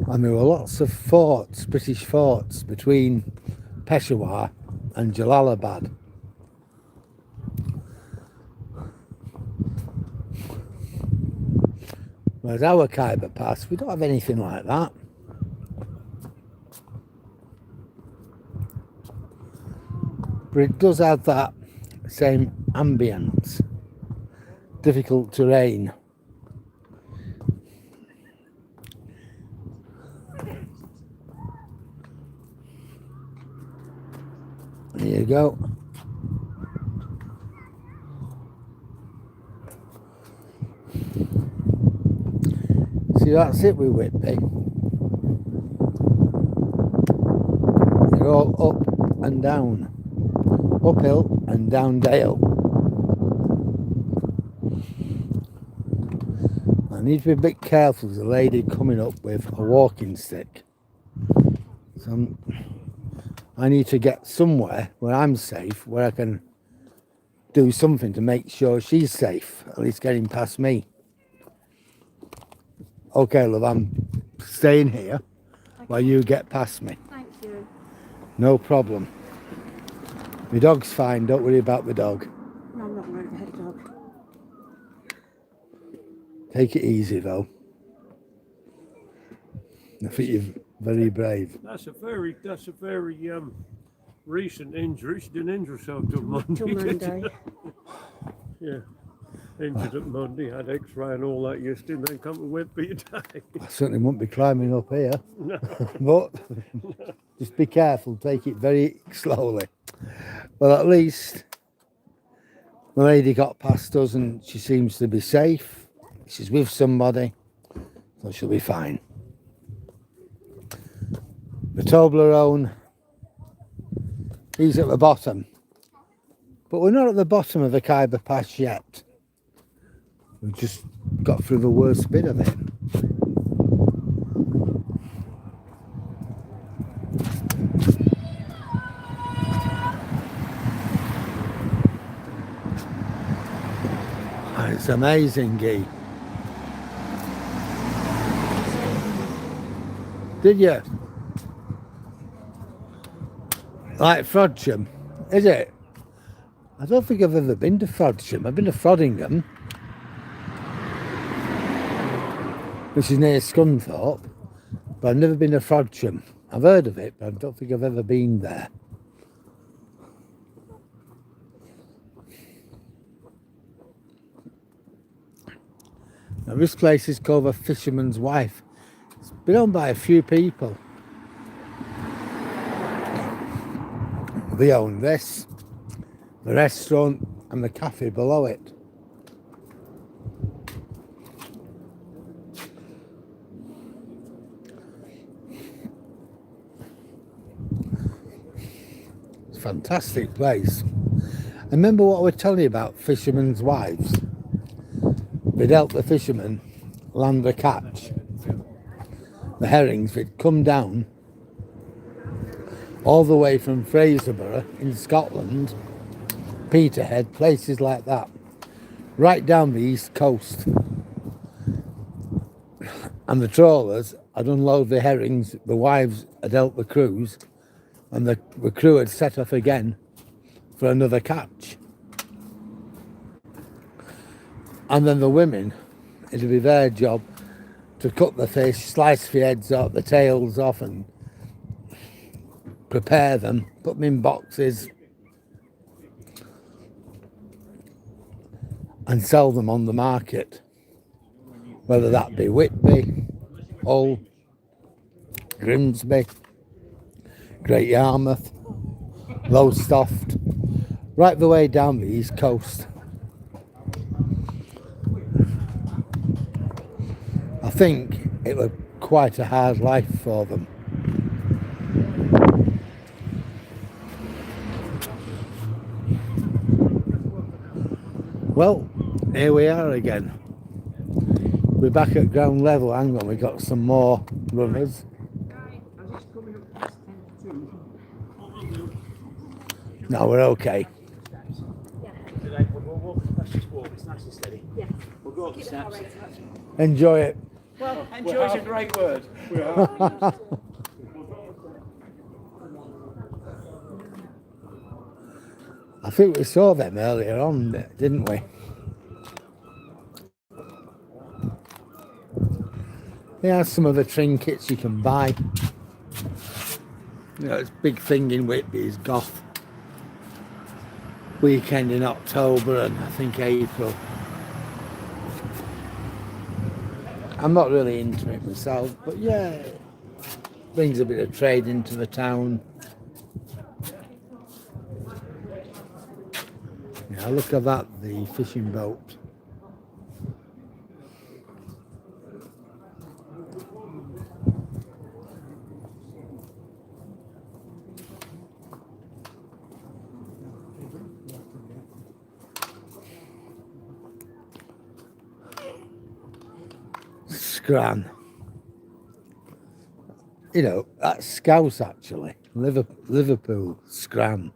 S1: And there were lots of forts, British forts, between Peshawar and Jalalabad. Whereas our Khyber Pass, we don't have anything like that. But it does have that same ambience, difficult terrain. There you go. See, that's it with Whitby. They're all up and down. Uphill and down dale. I need to be a bit careful. There's a lady coming up with a walking stick. So I need to get somewhere where I'm safe, where I can do something to make sure she's safe, at least getting past me. Okay, love, I'm staying here while you get past me.
S3: Thank you.
S1: No problem. My dog's fine, don't worry about the dog.
S3: No, I'm not worried about the dog.
S1: Take it easy though. I think you're very brave.
S2: That's a very recent injury. She didn't injure herself till Monday.
S3: Till Monday.
S2: Yeah. Injured at Monday, had X-ray and all that yesterday, and then come to Whitby today.
S1: I certainly won't be climbing up here.
S2: No.
S1: But just be careful, take it very slowly. Well, at least the lady got past us and she seems to be safe. She's with somebody, so she'll be fine. The Toblerone, he's at the bottom. But we're not at the bottom of the Khyber Pass yet. We've just got through the worst bit of it. It's amazing, Guy. Did you? Like Frodsham, is it? I don't think I've ever been to Frodsham. I've been to Frodingham, which is near Scunthorpe, but I've never been to Frodsham. I've heard of it, but I don't think I've ever been there. Now, this place is called the Fisherman's Wife. It's been owned by a few people. They own this, the restaurant, and the cafe below it. It's a fantastic place. I remember what I was telling you about fishermen's wives. They'd help the fishermen land the catch. The herrings, they'd come down all the way from Fraserburgh in Scotland, Peterhead, places like that, right down the east coast. And the trawlers had unload the herrings, the wives had helped the crews, and the crew had set off again for another catch. And then the women, it'd be their job to cut the fish, slice the heads off, the tails off, and prepare them, put them in boxes, and sell them on the market. Whether that be Whitby, Hull, Grimsby, Great Yarmouth, Lowestoft, right the way down the east coast. I think it was quite a hard life for them. Well, Here we are again. We're back at ground level. Hang on, we got some more runners. No, we're okay. Enjoy it.
S4: Well, enjoy is a great word.
S1: I think we saw them earlier on, didn't we? Yeah, some of the trinkets you can buy. You know, it's a big thing in Whitby is goth weekend in October and I think April. I'm not really into it myself, but yeah, it brings a bit of trade into the town. Yeah, look at that, the fishing boat. Scran. You know, that's Scouse actually. Liverpool, Scran.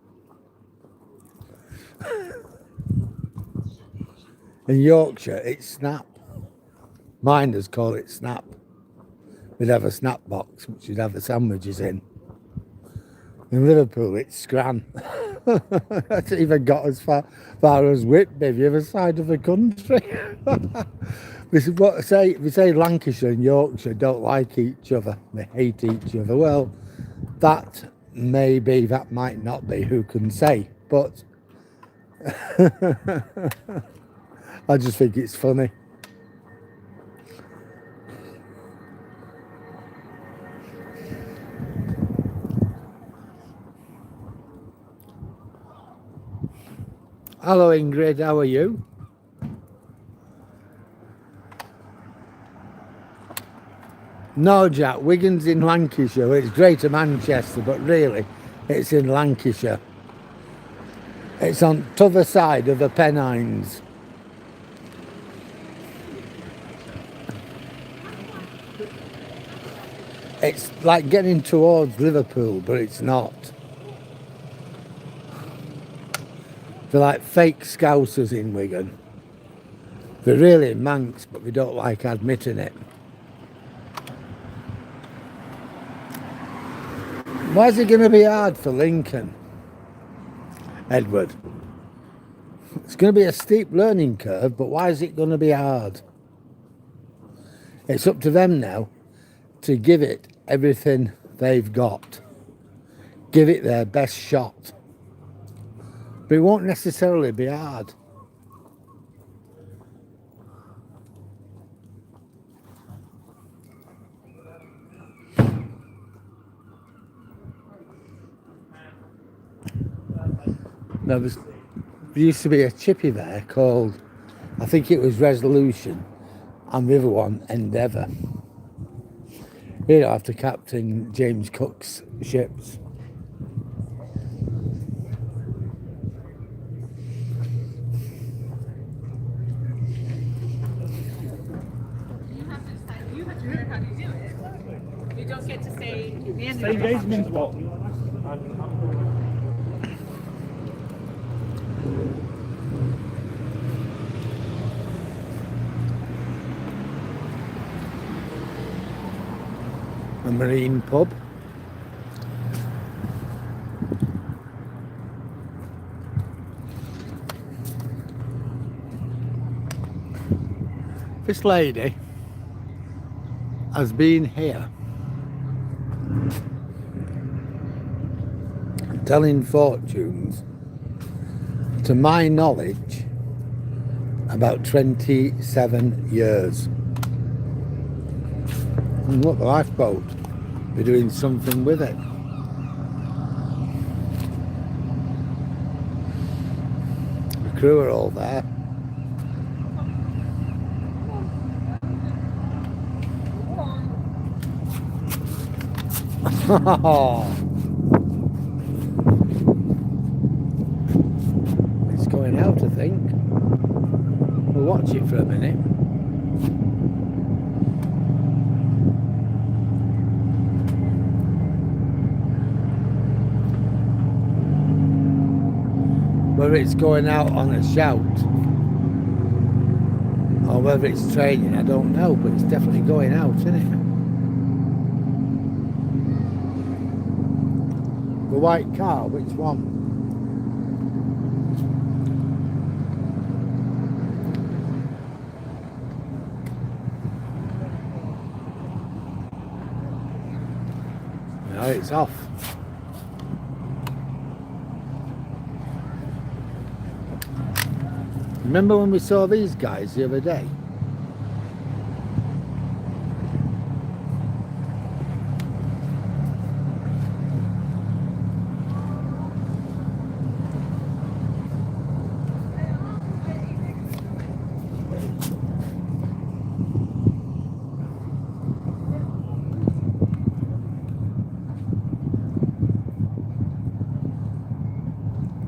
S1: In Yorkshire, it's Snap. Minders call it Snap. We'd have a snap box, which you'd have the sandwiches in. In Liverpool, it's Scran. That's even got as far as Whitby, the other side of the country. We say Lancashire and Yorkshire don't like each other. They hate each other. Well, that may be, that might not be. Who can say? But I just think it's funny. Hello Ingrid, how are you? No Jack, Wigan's in Lancashire. It's Greater Manchester, but really it's in Lancashire. It's on the other side of the Pennines. It's like getting towards Liverpool, but it's not. They're like fake Scousers in Wigan. They're really Manx, but we don't like admitting it. Why is it going to be hard for Lincoln, Edward? It's going to be a steep learning curve, but why is it going to be hard? It's up to them now to give it everything they've got. Give it their best shot. But it won't necessarily be hard. There used to be a chippy there called, I think it was Resolution, and the other one, Endeavour. You know, after Captain James Cook's ships.
S3: Don't get to say
S4: Engagement what?
S1: A marine pub. This lady has been here telling fortunes, to my knowledge, about 27 years. And look, the lifeboat, they're doing something with it. The crew are all there. It's going out, I think. We'll watch it for a minute. Whether it's going out on a shout or whether it's training, I don't know, but it's definitely going out, isn't it? The white car, which one? No, it's off. Remember when we saw these guys the other day?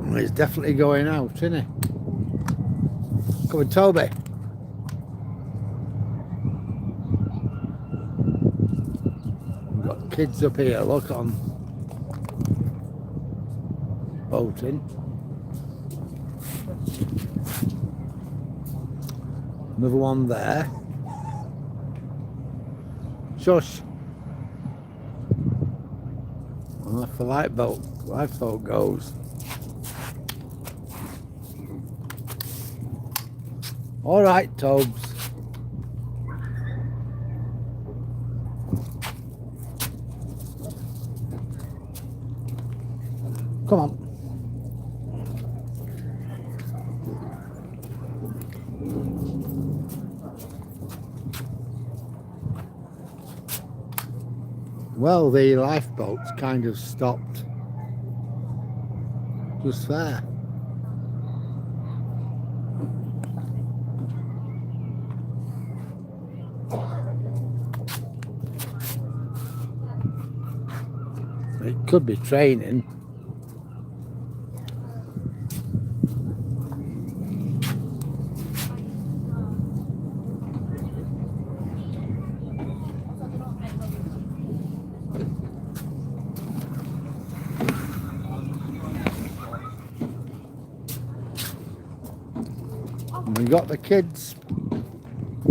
S1: Well, it's definitely going out, isn't it? Come on, Toby. We've got kids up here, look on boating. Another one there. Shush. Well, if the lifeboat goes. All right, Tobes. Come on. Well, the lifeboat's kind of stopped just there. It could be training. And we got the kids.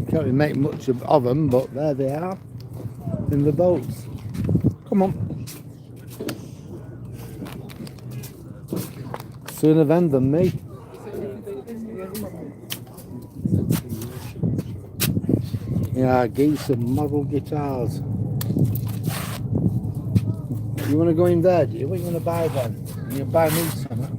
S1: Can't really make much of them, but there they are in the boats. Come on. Sooner them than me. Yeah, geese and model guitars. You want to go in there, do you? What are you going to buy then? You buy me something.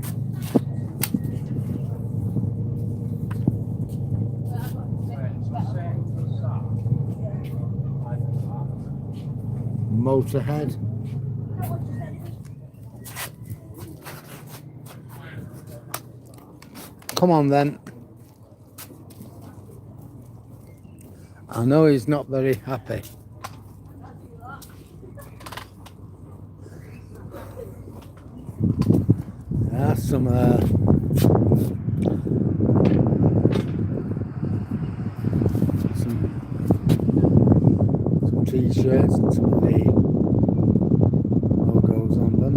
S1: Motorhead. Come on then. I know he's not very happy. There's some t-shirts and some of the logos on them.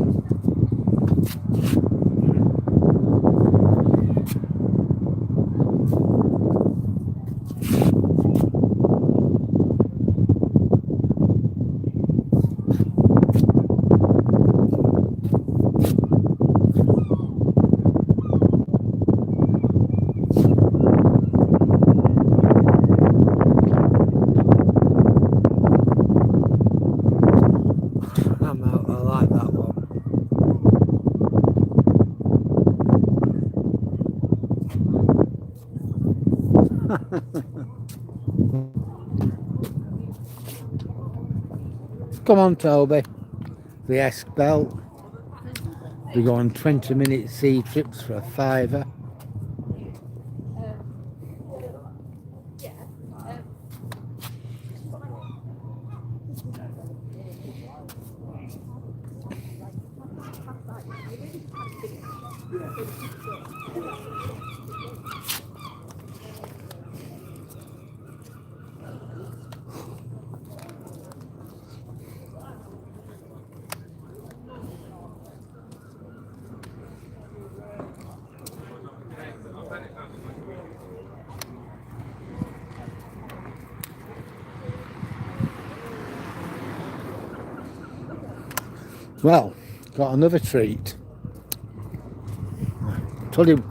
S1: Come on, Toby. The S-Belt. We go on 20-minute sea trips for a £5. Well, got another treat. Told you.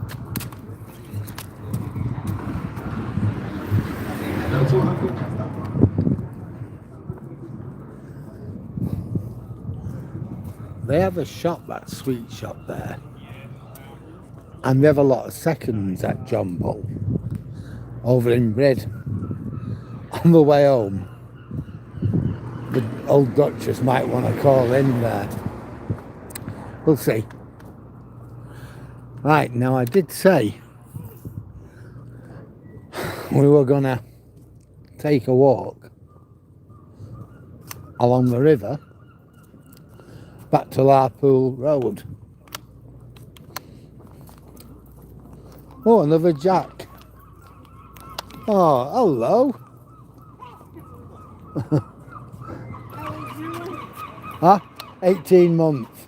S1: They have a shop, that sweet shop there. And they have a lot of seconds at John Bull over in Brid. On the way home, the old Duchess might want to call in there. We'll see. Right, now I did say we were going to take a walk along the river back to Larpool Road. Oh, another jack. Oh, hello. Huh? 18 months.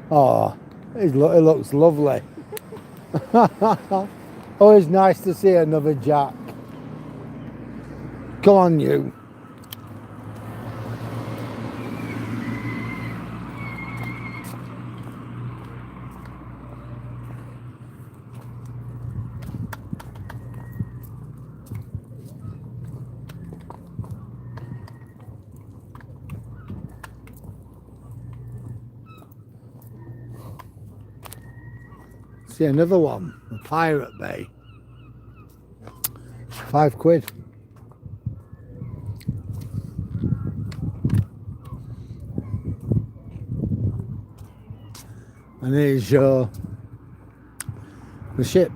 S1: Oh, it looks lovely. Always nice to see another jack. Come on, you. See another one, the Pirate Bay. £5. And here's the ship,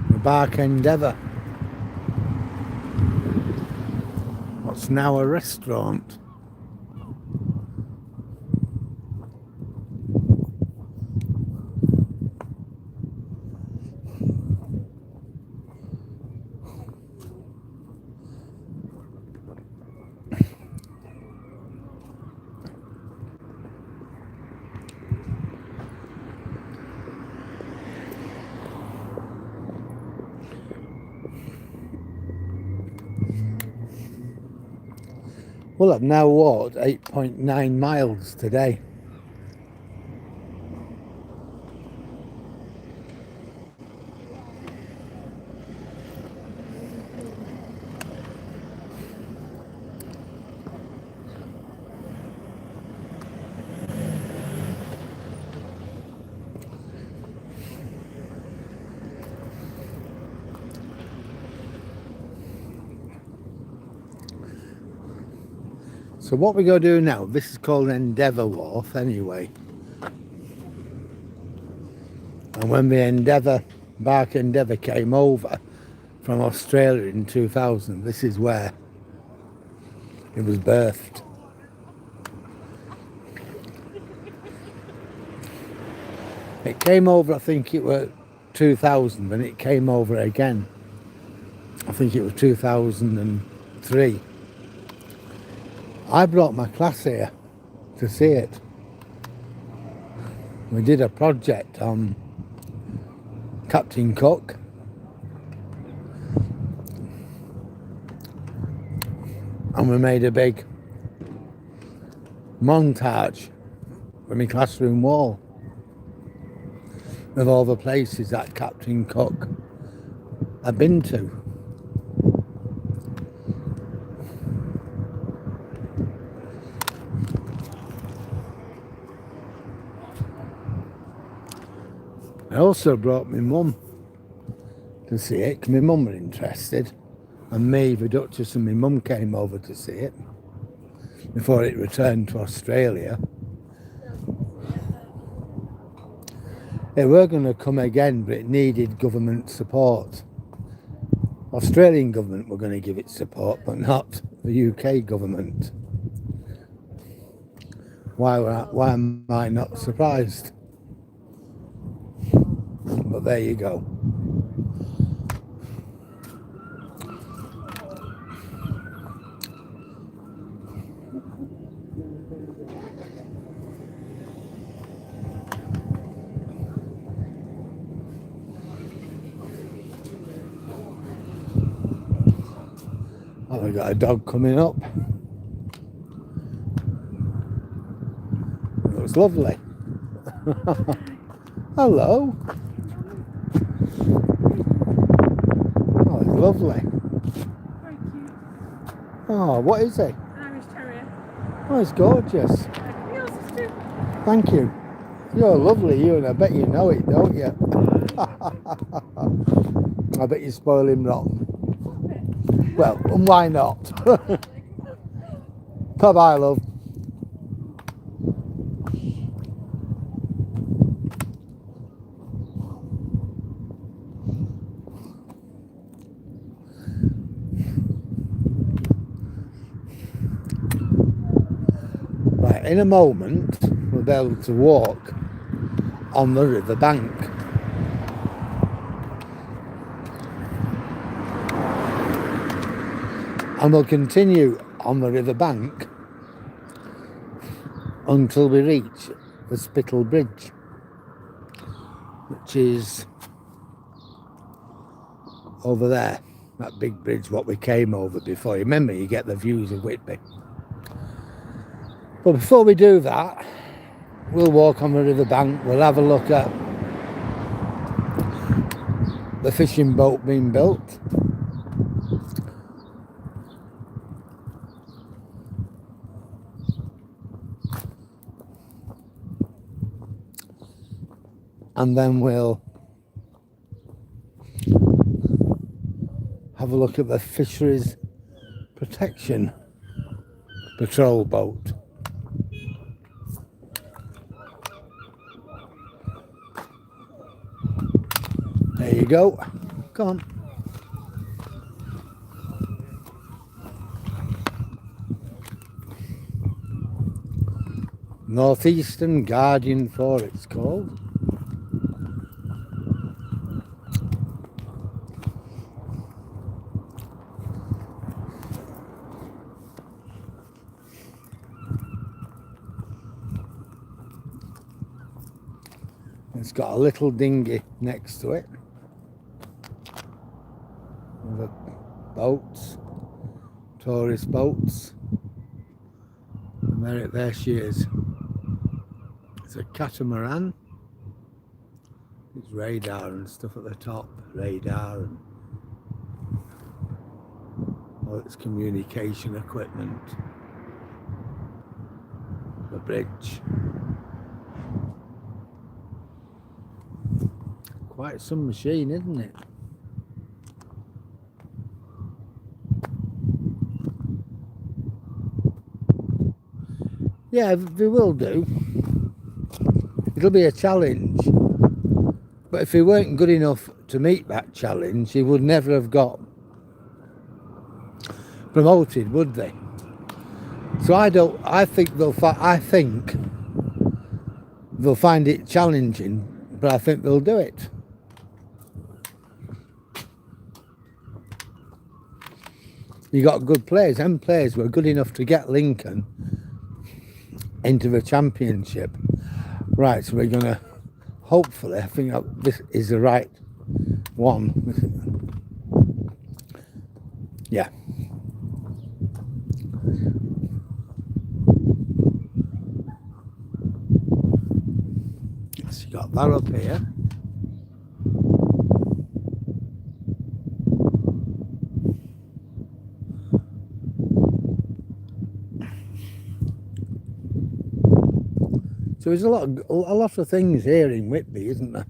S1: the Bark Endeavour. What's now a restaurant. Well, I've now walked 8.9 miles today. So what we're going to do now, this is called Endeavour Wharf anyway. And when the Bark Endeavour came over from Australia in 2000, this is where it was birthed. It came over, I think it was 2000, and it came over again. I think it was 2003. I brought my class here to see it. We did a project on Captain Cook. And we made a big montage for my classroom wall of all the places that Captain Cook had been to. I also brought my mum to see it, because my mum were interested, and me, the Duchess, and my mum came over to see it before it returned to Australia. They were going to come again, but it needed government support. Australian government were going to give it support, but not the UK government. Why am I not surprised? But there you go. Oh, we got a dog coming up. it's lovely. Hello. Oh, it's lovely.
S3: Very cute.
S1: Oh, what is it?
S3: An Irish Terrier.
S1: Oh, it's gorgeous.
S3: Yours is too.
S1: Thank you. You're lovely, you, and I bet you know it, don't you? I bet you spoil him rotten. Well, and why not? Bye-bye, love. Right, in a moment, we'll be able to walk on the river bank. And we'll continue on the river bank until we reach the Spittal Bridge, which is over there, that big bridge what we came over before. Remember, you get the views of Whitby. But before we do that, we'll walk on the river bank, we'll have a look at the fishing boat being built. And then we'll have a look at the Fisheries Protection Patrol boat. There you go. Come on. Northeastern Guardian 4 it's called. It's got a little dinghy next to it. The boats, tourist boats. And there she is. It's a catamaran. It's radar and stuff at the top. Radar and all its communication equipment. The bridge. Quite some machine, isn't it? Yeah, we will do. It'll be a challenge. But if he weren't good enough to meet that challenge, he would never have got promoted, would they? So I think they'll find it challenging, but I think they'll do it. You got good players, and players were good enough to get Lincoln into the championship. Right, so we're gonna hopefully, I think this is the right one. Yeah. So you got that up here. So there's a lot of things here in Whitby, isn't there?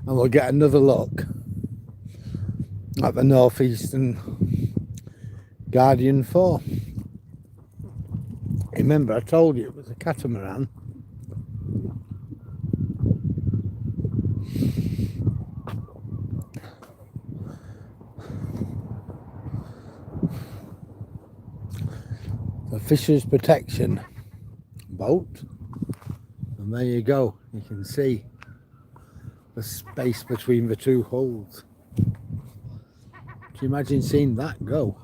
S1: And we'll get another look at the Northeastern Guardian 4. Remember, I told you it was a catamaran. The Fisheries Protection boat. And there you go. You can see the space between the two hulls. Can you imagine seeing that go?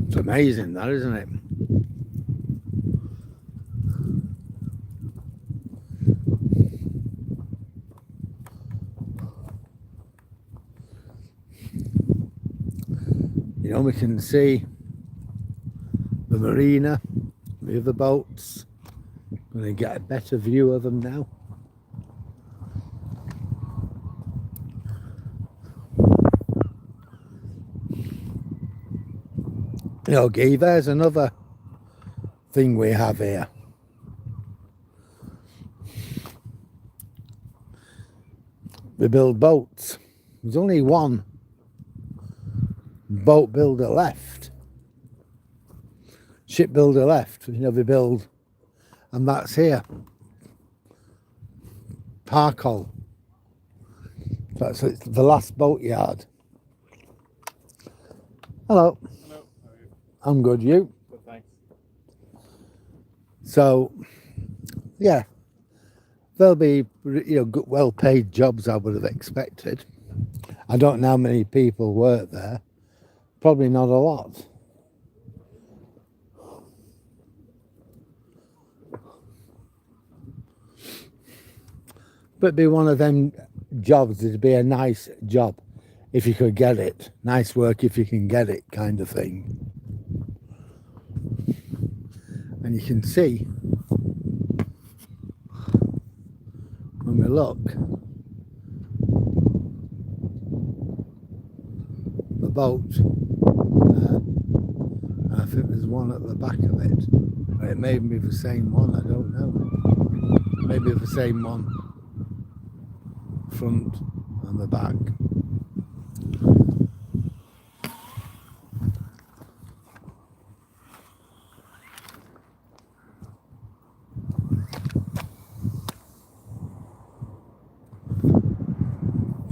S1: It's amazing, that, isn't it? You know, we can see the marina, the other boats. Going to get a better view of them now. You know, Guy, there's another thing we have here. We build boats. There's only one boat builder left. Shipbuilder left. You know, they build, and that's here. Parkhull. That's the last boatyard. Hello.
S4: Hello. How are you?
S1: I'm good. You?
S4: Good, thanks.
S1: So, yeah, there'll be, you know, good, well-paid jobs I would have expected. I don't know how many people work there. Probably not a lot. But it'd be one of them jobs. It'd be a nice job if you could get it. Nice work if you can get it, kind of thing. And you can see when we look, the boat there, and I think there's one at the back of it. Or it may be the same one, I don't know. Maybe the same one, front and the back.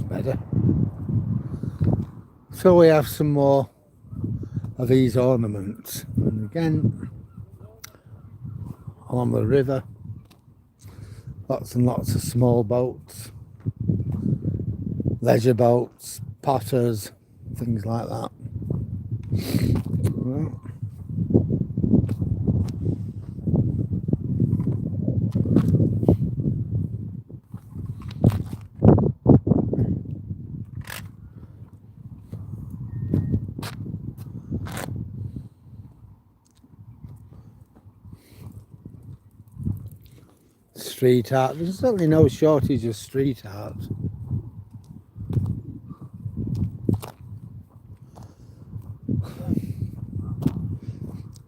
S1: Better. So we have some more of these ornaments, and again along the river, lots and lots of small boats, leisure boats, potters, things like that. Well, street art. There's certainly no shortage of street art.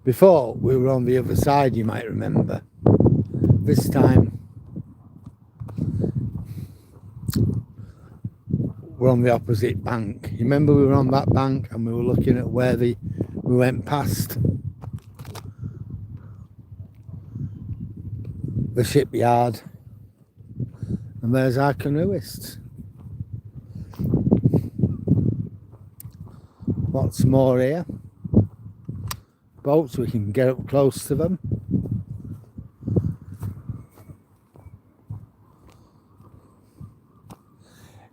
S1: Before we were on the other side, you might remember. This time we're on the opposite bank. You remember we were on that bank and we were looking at where we went past the shipyard, and there's our canoeists. Lots more here. Boats, we can get up close to them.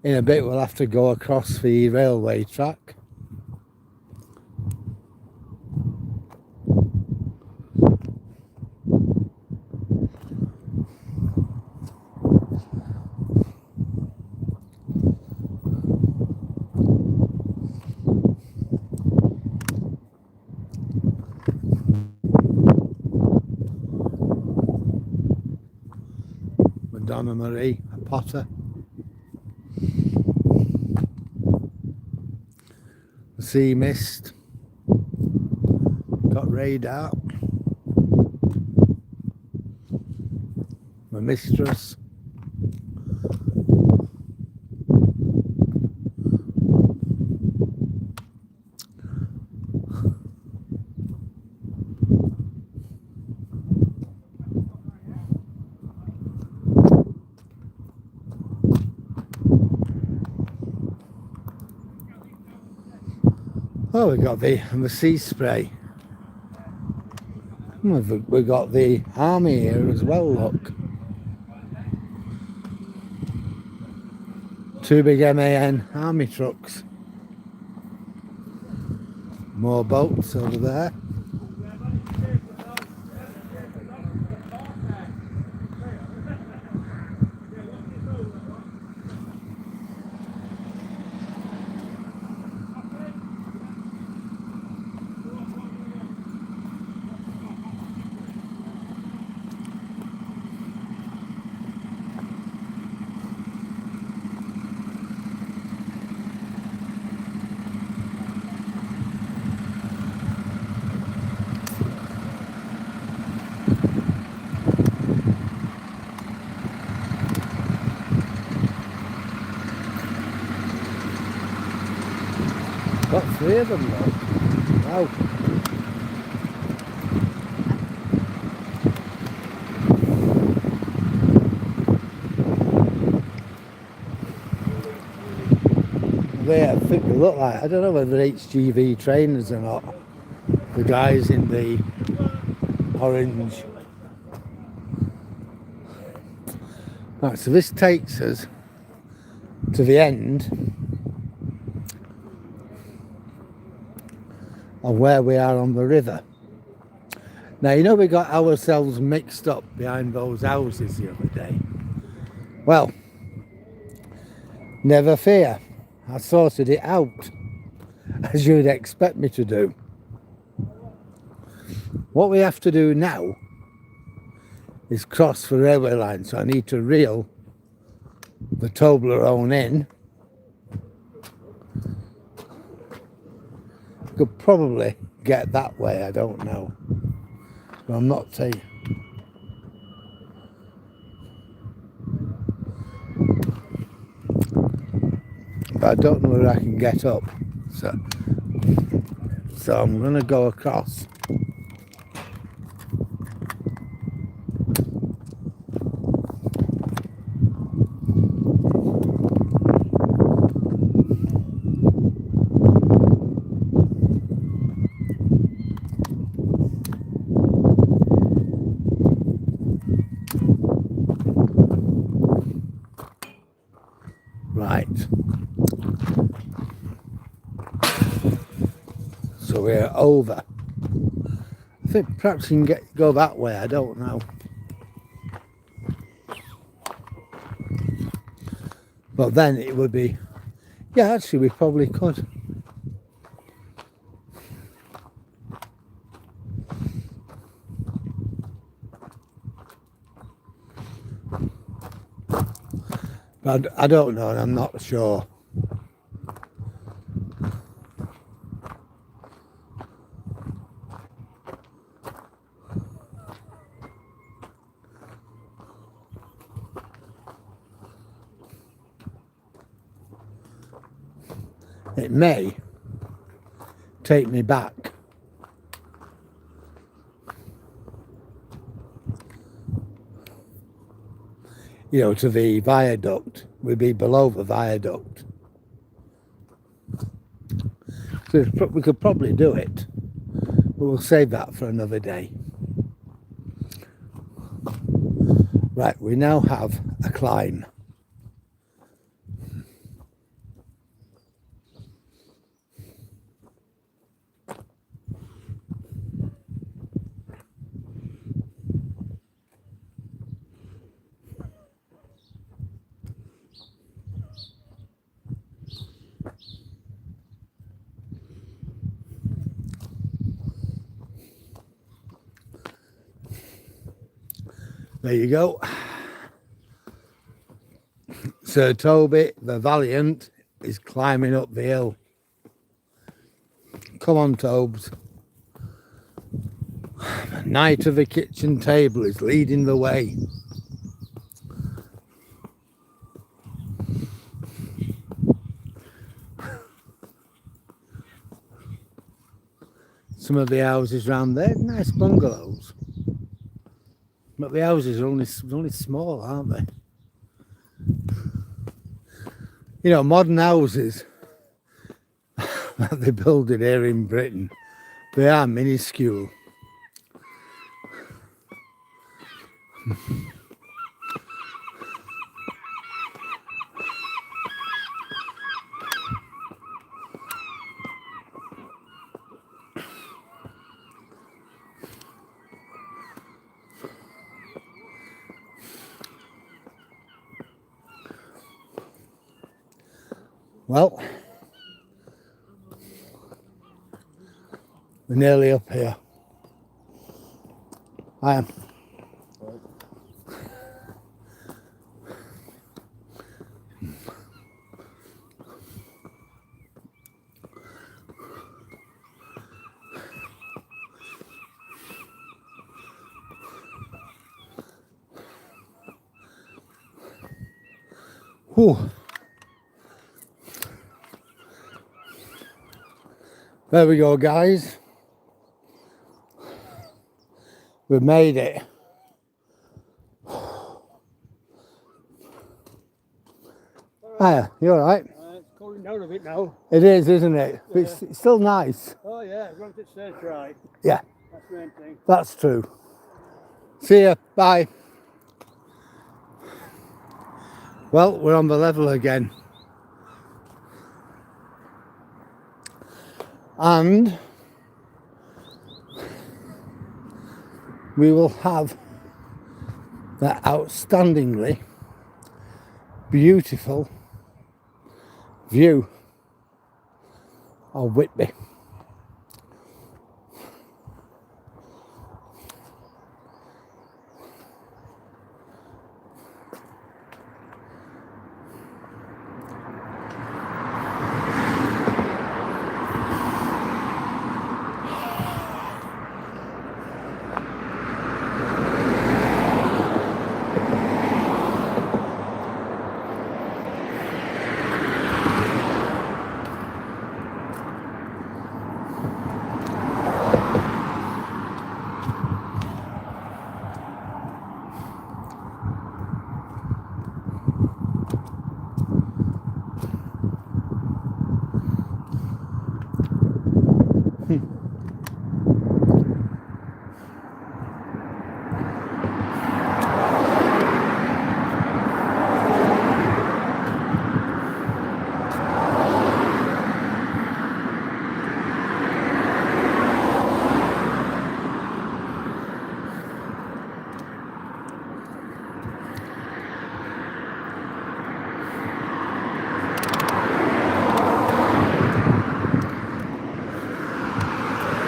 S1: In a bit we'll have to go across the railway track. Donna Marie, a potter. The sea mist. Got radar. My mistress. Oh, we got the sea spray. We've got the army here as well, look. 2 big MAN army trucks. More boats over there. of them though. Wow. I think they look like, I don't know whether they're HGV trainers or not. The guys in the orange. Right, so this takes us to the end of where we are on the river. Now, you know, we got ourselves mixed up behind those houses the other day. Well, never fear, I sorted it out, as you'd expect me to do. What we have to do now is cross the railway line, so I need to reel the Toblerone in. Could probably get that way, I don't know. But I'm not saying. But I don't know whether I can get up. So I'm gonna go across. Right. So we're over. I think perhaps you can go that way, I don't know. But then it would be, yeah, actually we probably could. But I don't know, and I'm not sure. It may take me back. You know, to the viaduct. We'd be below the viaduct. So we could probably do it, but we'll save that for another day. Right, we now have a climb. There you go. Sir Toby, the Valiant, is climbing up the hill. Come on, Tobes. Knight of the kitchen table is leading the way. Some of the houses round there, nice bungalows. But the houses are only small, aren't they? You know, modern houses that they build it here in Britain, they are minuscule. Well, we're nearly up here. I am. Whew. There we go, guys. We've made it. Hiya, you alright?
S2: It's cooling down a bit now.
S1: It is, isn't it? But it's still nice.
S2: Oh yeah, as long as it stays dry.
S1: Yeah,
S2: That's the main thing.
S1: that's true. See ya. Bye. Well, we're on the level again. And we will have that outstandingly beautiful view of Whitby.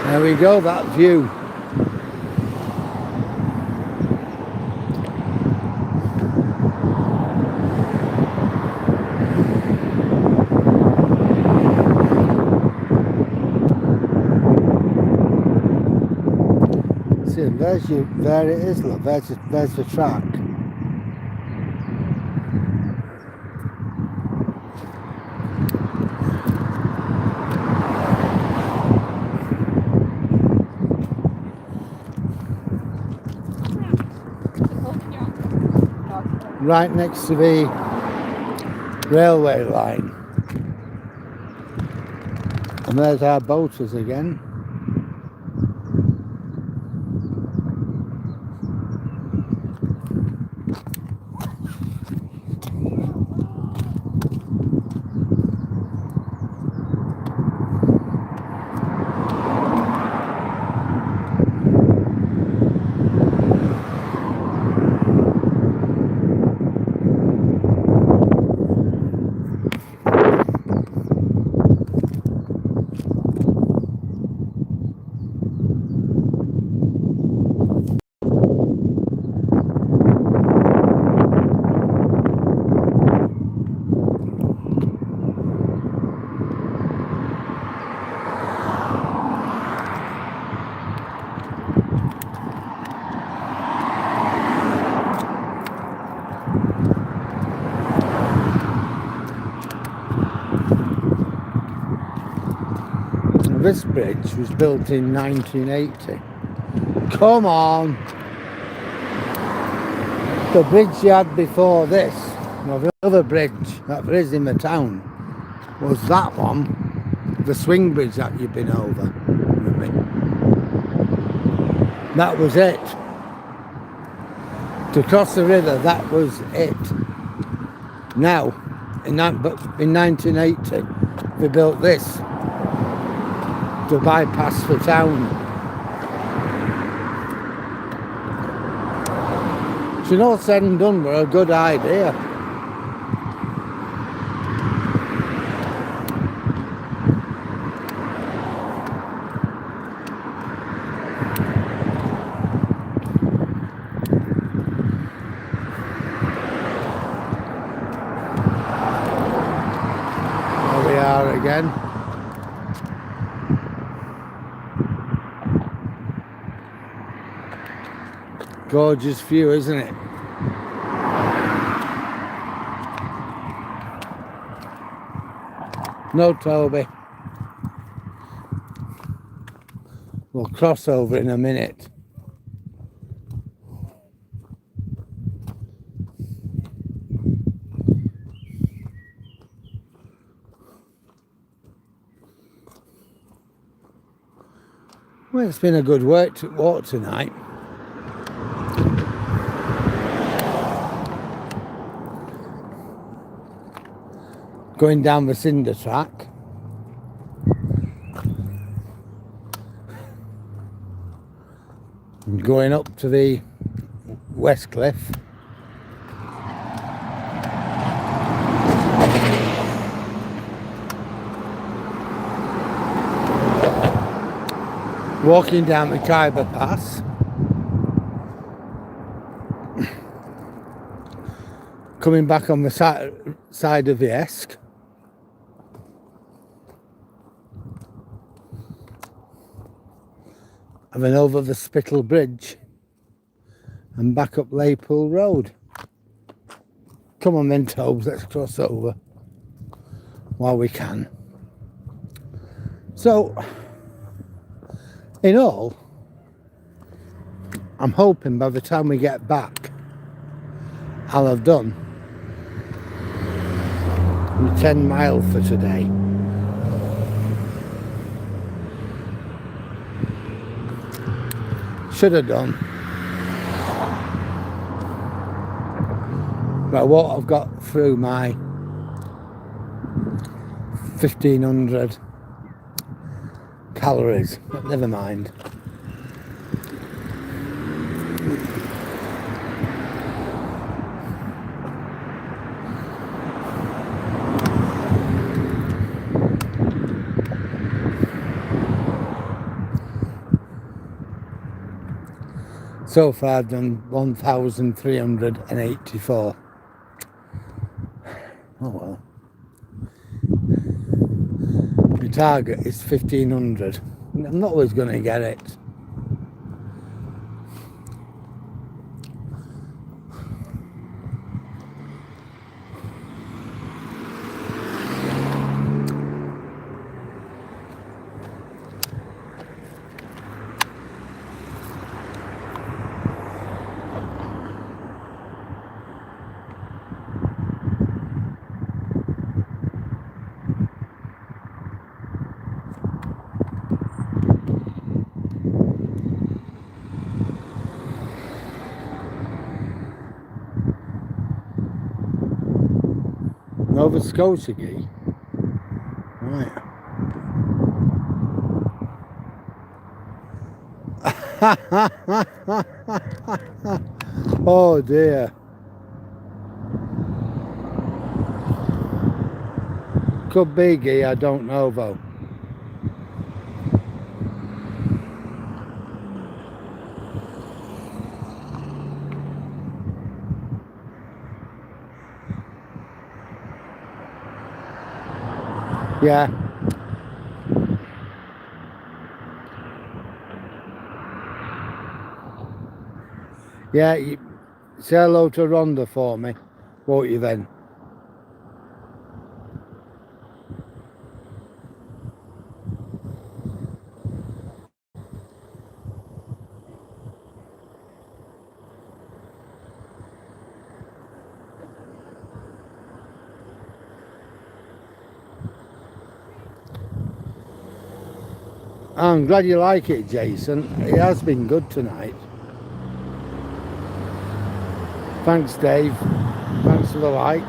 S1: There we go, that view. See, there it is, look, there's the track. Right next to the railway line. And there's our boaters again. This bridge was built in 1980. Come on! The bridge you had before this, well, the other bridge that there is in the town, was that one, the swing bridge that you've been over with me. That was it. To cross the river, that was it. Now, in 1980, they built this to bypass the town. So, you know, said and done were a good idea. There we are again. Gorgeous view, isn't it? No, Toby. We'll cross over in a minute. Well, it's been a good walk tonight. Going down the Cinder track. And going up to the Westcliff. Walking down the Khyber Pass. Coming back on the side of the Esk. And then over the Spittal Bridge. And back up Larpool Road. Come on then, Tobes, let's cross over while we can. So, in all, I'm hoping by the time we get back, I'll have done the 10 mile for today. Should have done. But what I've got through my 1500 calories, but never mind. So far I've done 1,384. Oh well. My target is 1,500. I'm not always going to get it. Nova Scotia Gee. Right. Oh dear. Could be Gee, I don't know though. Yeah. Yeah, you say hello to Rhonda for me, won't you then? I'm glad you like it, Jason. It has been good tonight. Thanks, Dave. Thanks for the like.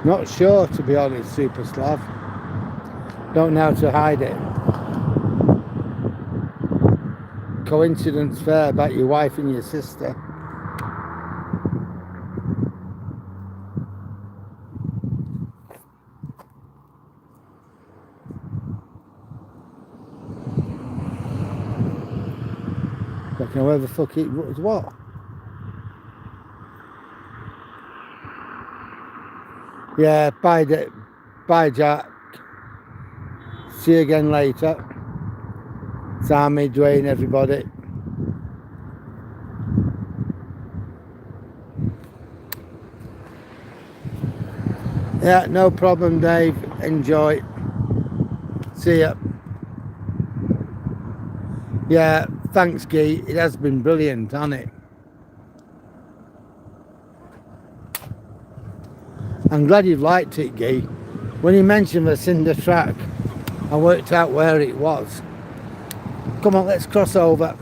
S1: Not sure, to be honest, Super Slav. Don't know how to hide it. Coincidence fair about your wife and your sister. Don't know where the fuck it was. What? Yeah, bye Jack. See you again later. Sammy, Dwayne, everybody. Yeah, no problem, Dave. Enjoy. See ya. Yeah, thanks, Guy. It has been brilliant, hasn't it? I'm glad you've liked it, Guy. When you mentioned the Cinder track, I worked out where it was. Come on, let's cross over.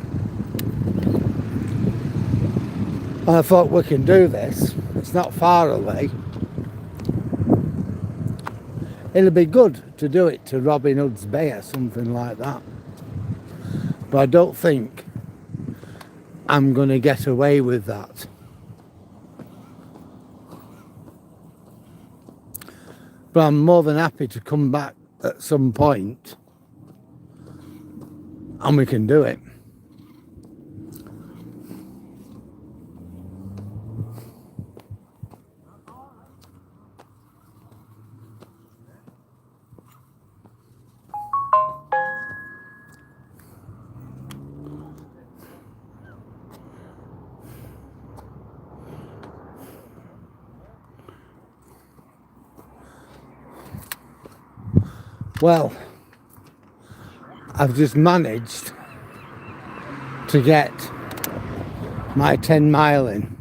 S1: I thought we can do this. It's not far away. It'll be good to do it to Robin Hood's Bay or something like that. But I don't think I'm going to get away with that. But I'm more than happy to come back at some point and we can do it. Well, I've just managed to get my 10 mile in.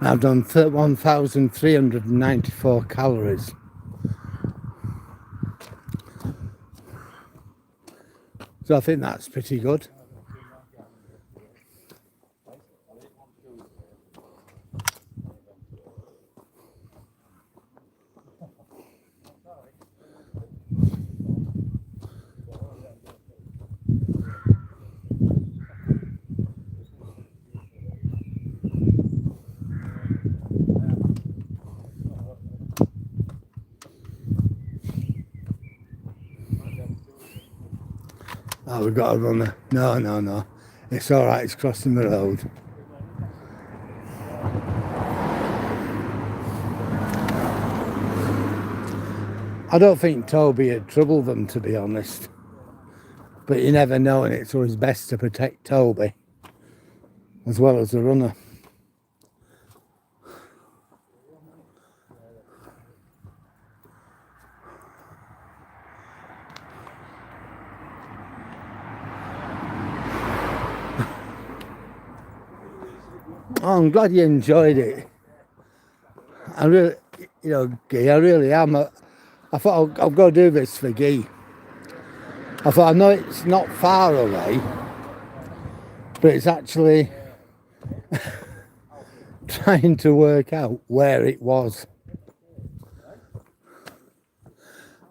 S1: I've done 1,394 calories. So I think that's pretty good. Oh, we've got a runner. No. It's all right, it's crossing the road. I don't think Toby had troubled them, to be honest. But you never know, and it's always best to protect Toby as well as the runner. Oh, I'm glad you enjoyed it. I really, Guy, I really am. I thought I've got to do this for Guy. I thought, I know it's not far away, but it's actually trying to work out where it was.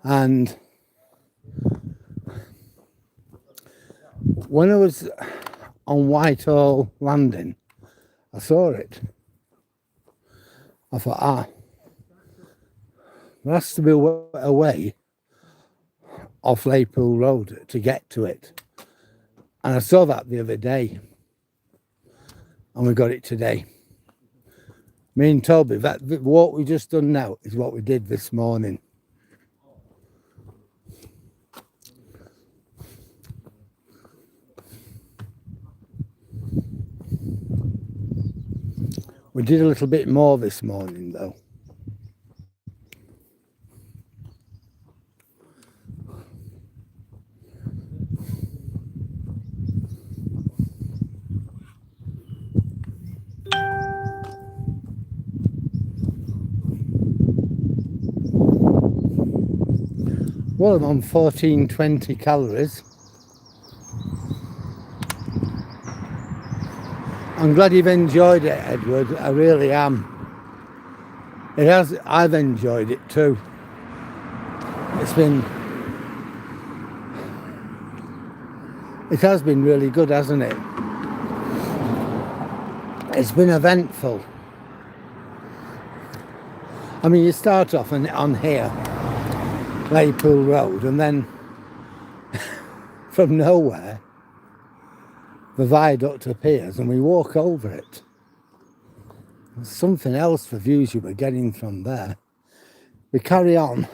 S1: And when I was on Whitehall Landing, I saw it. I thought, there has to be a way off Larpool Road to get to it. And I saw that the other day. And we got it today. Me and Toby, what we just done now is what we did this morning. We did a little bit more this morning though. Well, I'm on 1420 calories. I'm glad you've enjoyed it, Edward. I really am. I've enjoyed it too. It has been really good, hasn't it? It's been eventful. I mean, you start off on here, Larpool Road, and then from nowhere, the viaduct appears and we walk over it. There's something else, the views you were getting from there. we carry on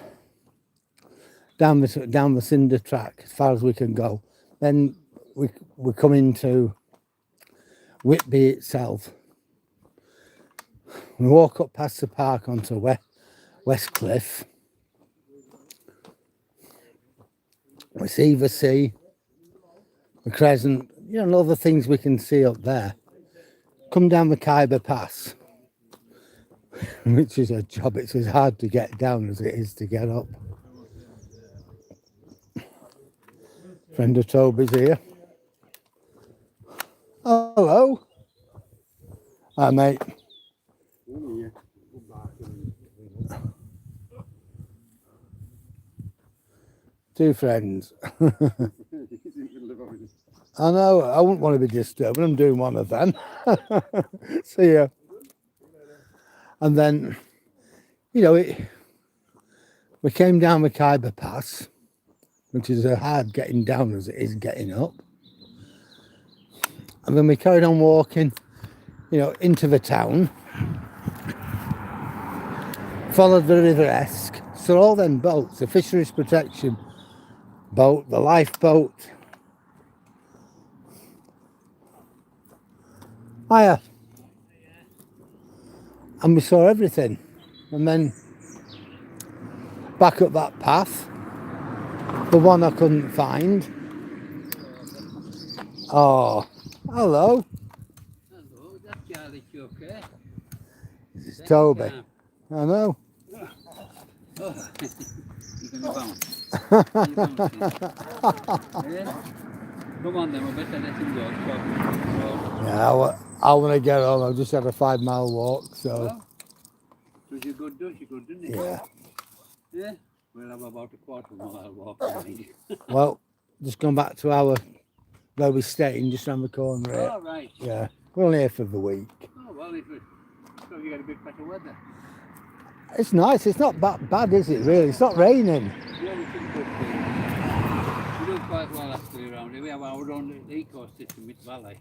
S1: down the Cinder track as far as we can go. Then we come into Whitby itself. We walk up past the park onto Westcliff. We see the sea, the crescent, you know, other things we can see up there. Come down the Khyber Pass, which is a job. It's as hard to get down as it is to get up. Friend of Toby's here. Hello. Hi, mate. Two friends. I know, I wouldn't want to be disturbed, but I'm doing one of them. See ya. And then, you know, we came down the Khyber Pass, which is as hard getting down as it is getting up. And then we carried on walking, you know, into the town. Followed the River Esk. So all them boats, the Fisheries Protection boat, the lifeboat. Hiya. And we saw everything. And then back up that path, the one I couldn't find. Oh, hello.
S5: Hello, that's Charlie, you okay?
S1: This is Toby. I know.
S5: Oh, you're going to bounce. Yeah? Come on then, we better let him go.
S1: Yeah, I want to get on. I've just had a 5-mile walk, so.
S5: Well, was you good, didn't it?
S1: Yeah.
S5: Yeah? We'll have about a quarter-mile walk.
S1: Well, just gone back to where we're staying, just around the corner here.
S5: All right.
S1: Yeah, we're only here for the week.
S5: Oh, well, so you got a bit better weather.
S1: It's nice. It's not bad, is it, really? It's not raining.
S5: Yeah, we think good. We do quite well actually around here. We have our own ecosystem with Valley.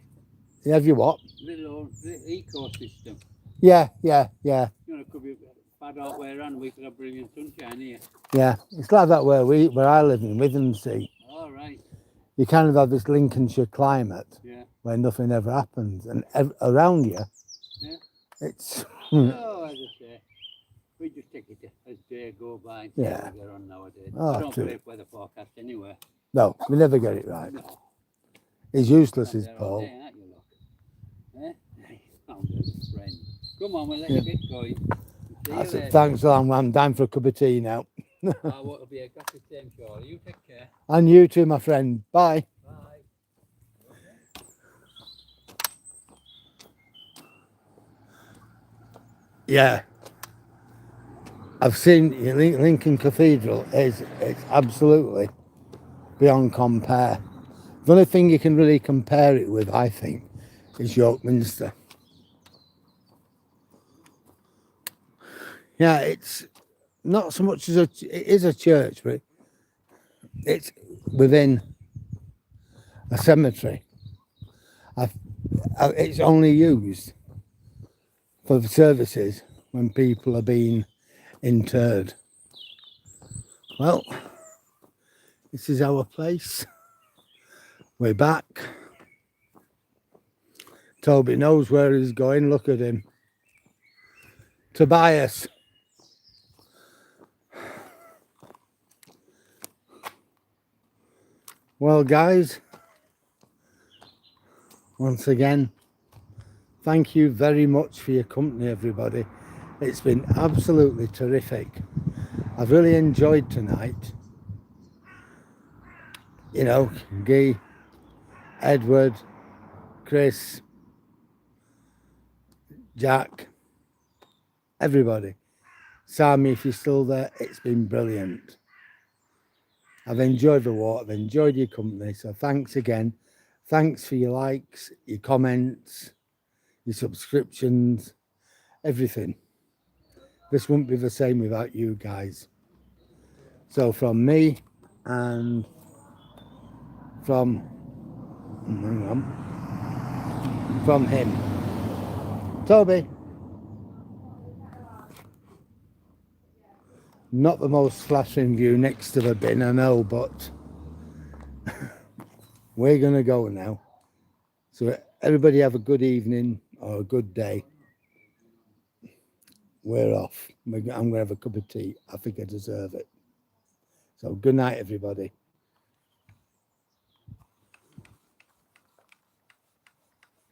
S1: Yeah, have you what?
S5: Little old ecosystem.
S1: Yeah.
S5: You know, it could be bad all the way around. We could have brilliant sunshine here.
S1: Yeah, it's like that where I live in Withensea.
S5: All right.
S1: You kind of have this Lincolnshire climate,
S5: Yeah.
S1: where nothing ever happens, and around you,
S5: Yeah.
S1: it's
S5: Oh, as I say, we just take it as day go by and see
S1: Yeah.
S5: how we get on nowadays.
S1: Oh,
S5: I don't
S1: true.
S5: play weather forecast anywhere.
S1: no, we never get it right.
S5: No.
S1: He's useless, is
S5: There all
S1: Paul.
S5: day, aren't you, look? Eh? I'm a friend. Come on, we'll let you get going. See you
S1: That's
S5: later.
S1: it. Thanks, I'm down for a cup of tea now.
S5: Oh, what'll be exactly the same, Charlie. You take care.
S1: And you too, my friend. Bye.
S5: Bye.
S1: Yeah. I've seen Lincoln Cathedral. It's absolutely beyond compare. The only thing you can really compare it with, I think, is York Minster. Yeah, it's not so much as it is a church, but it's within a cemetery. It's only used for the services when people are being interred. Well, this is our place. We're back. Toby knows where he's going. Look at him. Tobias. Well, guys, once again, thank you very much for your company, everybody. It's been absolutely terrific. I've really enjoyed tonight. You know, Guy, Edward, Chris, Jack, everybody. Sammy, if you're still there, it's been brilliant. I've enjoyed the walk, I've enjoyed your company, so thanks again. Thanks for your likes, your comments, your subscriptions, everything. This wouldn't be the same without you guys. So from me and from him. Toby. Not the most flashing view next to the bin, I know, but we're going to go now. So everybody have a good evening or a good day. We're off. I'm going to have a cup of tea. I think I deserve it. So good night, everybody.